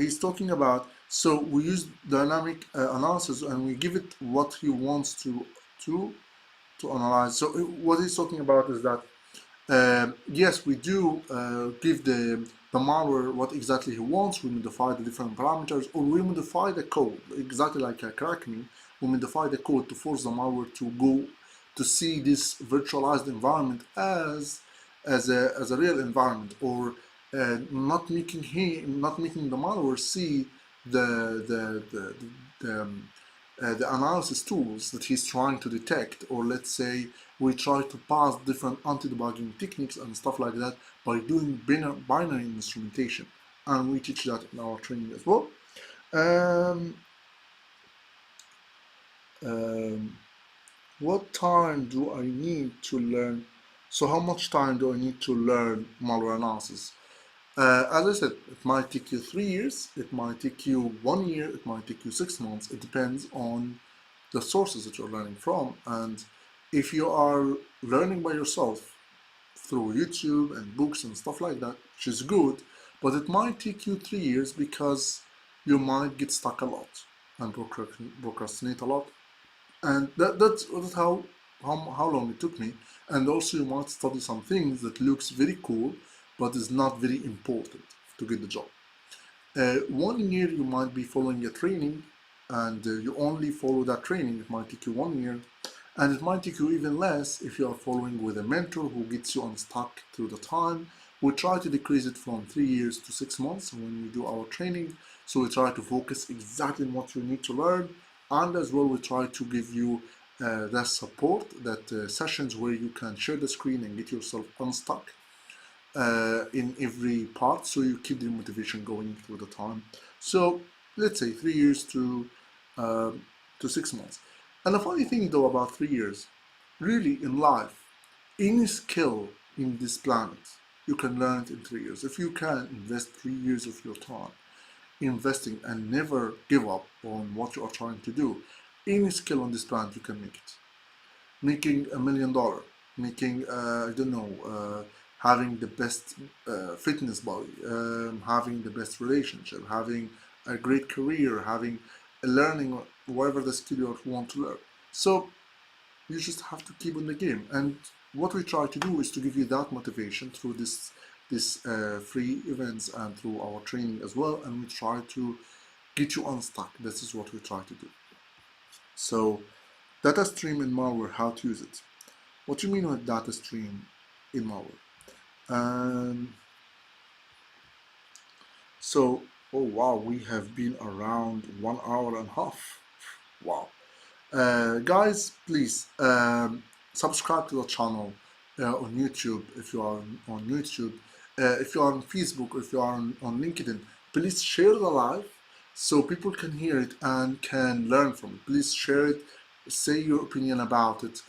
He's talking about, so we use dynamic analysis and we give it what he wants to to analyze. So what he's talking about is that yes, we do give the malware what exactly he wants. We modify the different parameters, or we modify the code exactly like a crack me. We modify the code to force the malware to go to see this virtualized environment as a real environment, or not making the malware see the analysis tools that he's trying to detect. Or let's say we try to pass different anti-debugging techniques and stuff like that by doing binary instrumentation, and we teach that in our training as well. What time do I need to learn? So how much time do I need to learn malware analysis? As I said, it might take you 3 years, it might take you 1 year, it might take you 6 months. It depends on the sources that you're learning from. And if you are learning by yourself through YouTube and books and stuff like that, which is good, but it might take you 3 years because you might get stuck a lot and procrastinate a lot. And that's how long it took me. And also you might study some things that looks very cool but is not very important to get the job. 1 year you might be following a training, and you only follow that training. It might take you 1 year, and it might take you even less if you are following with a mentor who gets you unstuck through the time. We try to decrease it from 3 years to 6 months when we do our training. So we try to focus exactly on what you need to learn, and as well we try to give you that support, that sessions where you can share the screen and get yourself unstuck in every part, so you keep the motivation going through the time. So let's say 3 years to 6 months. And the funny thing though about 3 years, really in life, any skill in this planet, you can learn it in 3 years. If you can invest 3 years of your time investing and never give up on what you are trying to do, any skill on this planet you can make it. Making $1 million, making I don't know, having the best fitness body, having the best relationship, having a great career, having learning whatever the skill you want to learn. So you just have to keep in the game. And what we try to do is to give you that motivation through this free events and through our training as well. And we try to get you unstuck. This is what we try to do. So data stream in malware, how to use it. What do you mean with data stream in malware? So, oh wow, we have been around 1 hour and a half. Wow. Guys, please subscribe to the channel on YouTube if you are on YouTube. If you are on Facebook or if you are on LinkedIn, please share the live so people can hear it and can learn from it. Please share it, say your opinion about it.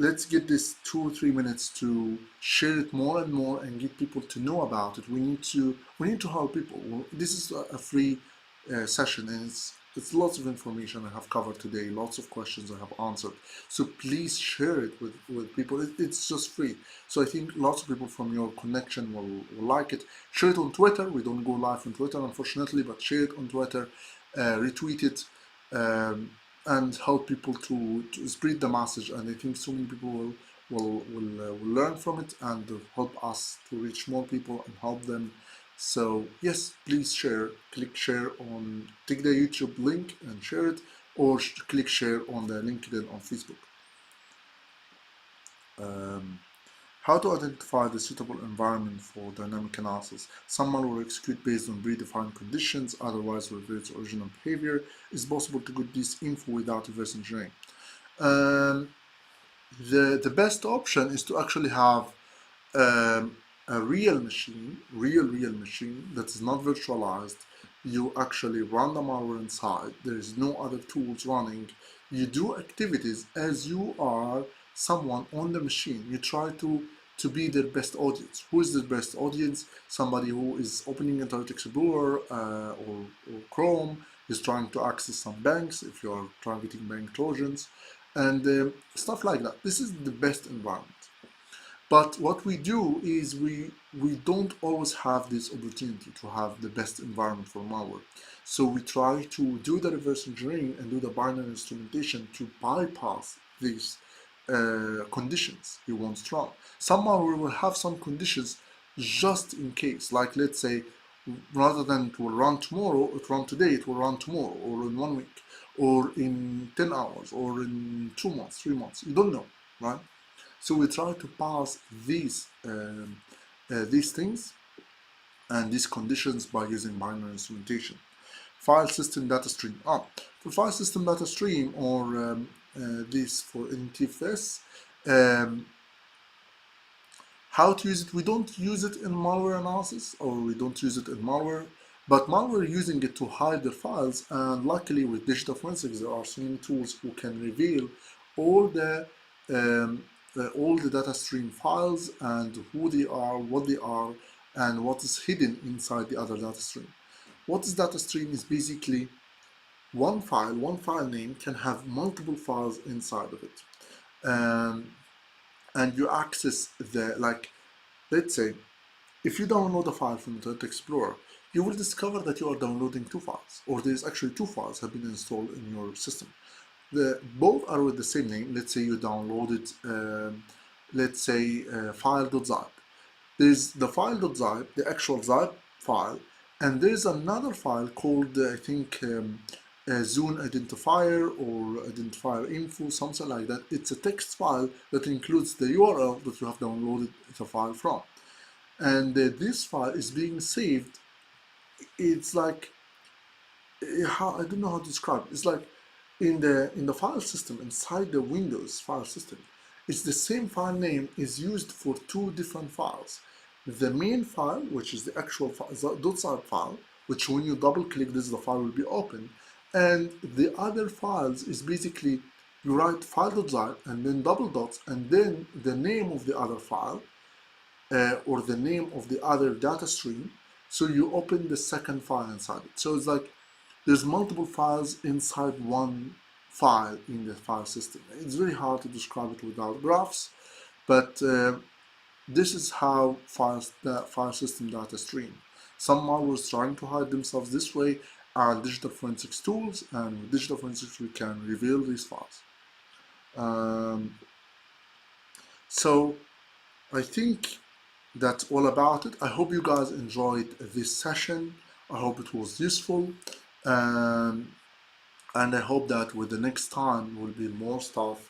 Let's get this 2 or 3 minutes to share it more and more and get people to know about it. We need to help people. This is a free session, and it's lots of information I have covered today, lots of questions I have answered. So please share it with people. It's just free. So I think lots of people from your connection will like it. Share it on Twitter. We don't go live on Twitter, unfortunately, but share it on Twitter, retweet it, and help people to spread the message. And I think so many people will learn from it and help us to reach more people and help them. So yes, please share. Click share on, take the YouTube link and share it, or click share on the LinkedIn on Facebook. How to identify the suitable environment for dynamic analysis. Some malware execute based on predefined conditions, otherwise reverts original behavior. It's possible to get this info without reverse engineering. The best option is to actually have a real machine that is not virtualized. You actually run the malware inside. There is no other tools running. You do activities as you are someone on the machine. You try to be their best audience. Who is the best audience? Somebody who is opening Internet Explorer or Chrome, is trying to access some banks, if you are targeting bank Trojans, and stuff like that. This is the best environment. But what we do is we don't always have this opportunity to have the best environment for malware. So we try to do the reverse engineering and do the binary instrumentation to bypass these conditions we want to run. Some malware will have some conditions just in case, like let's say, rather than it will run tomorrow, it run today, it will run tomorrow, or in 1 week, or in 10 hours, or in 2 months, 3 months. You don't know, right? So we try to pass these things and these conditions by using binary instrumentation. File system data stream. For file system data stream, or this for NTFS, how to use it? We don't use it in malware analysis, or we don't use it in malware, but malware using it to hide their files. And luckily with digital forensics, there are so many tools who can reveal all the data stream files and who they are, what they are, and what is hidden inside the other data stream. What is data stream is basically one file name can have multiple files inside of it. And you access the, like, let's say, if you download a file from Internet Explorer, you will discover that you are downloading 2 files, or there's actually 2 files have been installed in your system. Both are with the same name. Let's say you downloaded, let's say, file.zip. There's the file.zip, the actual zip file, and there's another file called, I think, zone identifier or identifier info, something like that. It's a text file that includes the URL that you have downloaded the file from. And this file is being saved. It's like, I don't know how to describe it. It's like in the file system, inside the Windows file system, it's the same file name is used for 2 different files. The main file, which is the actual .zip file, which when you double click this, the file will be open. And the other files is basically, you write file.zip and then double dots and then the name of the other file, or the name of the other data stream. So you open the second file inside it. So it's like there's multiple files inside one file in the file system. It's very hard to describe it without graphs, but this is how file system data stream. Some malware is trying to hide themselves this way, and digital forensics tools, and with digital forensics we can reveal these files. So I think that's all about it. I hope you guys enjoyed this session. I hope it was useful, and I hope that with the next time will be more stuff.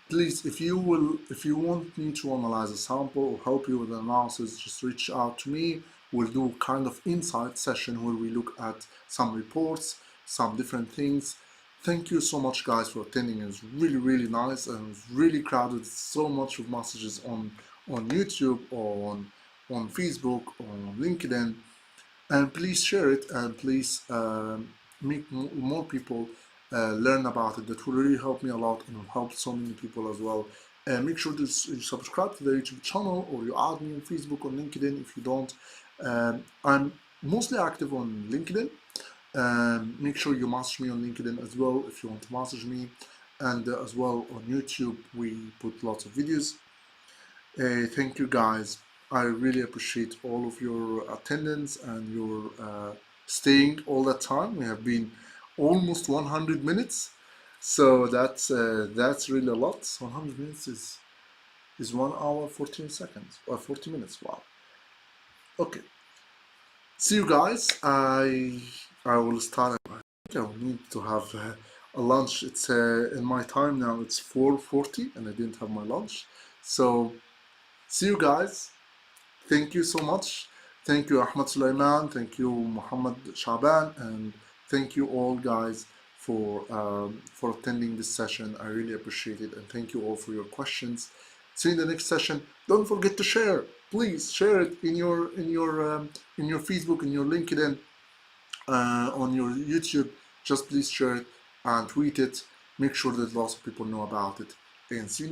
Please, if you want me to analyze a sample or help you with the analysis, just reach out to me. We'll do kind of insight session where we look at some reports, some different things. Thank you so much, guys, for attending. It was really, really nice, and it was really crowded. So much of messages on YouTube, on Facebook, on LinkedIn, and please share it, and please make more people learn about it. That will really help me a lot and will help so many people as well. Make sure to you subscribe to the YouTube channel, or you add me on Facebook or LinkedIn if you don't. I'm mostly active on LinkedIn. Make sure you message me on LinkedIn as well if you want to message me, and as well on YouTube we put lots of videos. Thank you, guys. I really appreciate all of your attendance and your staying all that time. We have been almost 100 minutes, so that's really a lot. 100 minutes is 1 hour 14 seconds or 40 minutes. Wow. Okay, see you guys. I will start. I think I will need to have a lunch. It's in my time now, it's 4:40 and I didn't have my lunch. So see you guys. Thank you so much. Thank you, Ahmed Sulaiman. Thank you, Muhammad Shaban, and thank you all, guys, for attending this session. I really appreciate it, and thank you all for your questions. See you in the next session. Don't forget to share. Please share it in your Facebook, in your LinkedIn, on your YouTube. Just please share it and tweet it. Make sure that lots of people know about it. And see you in the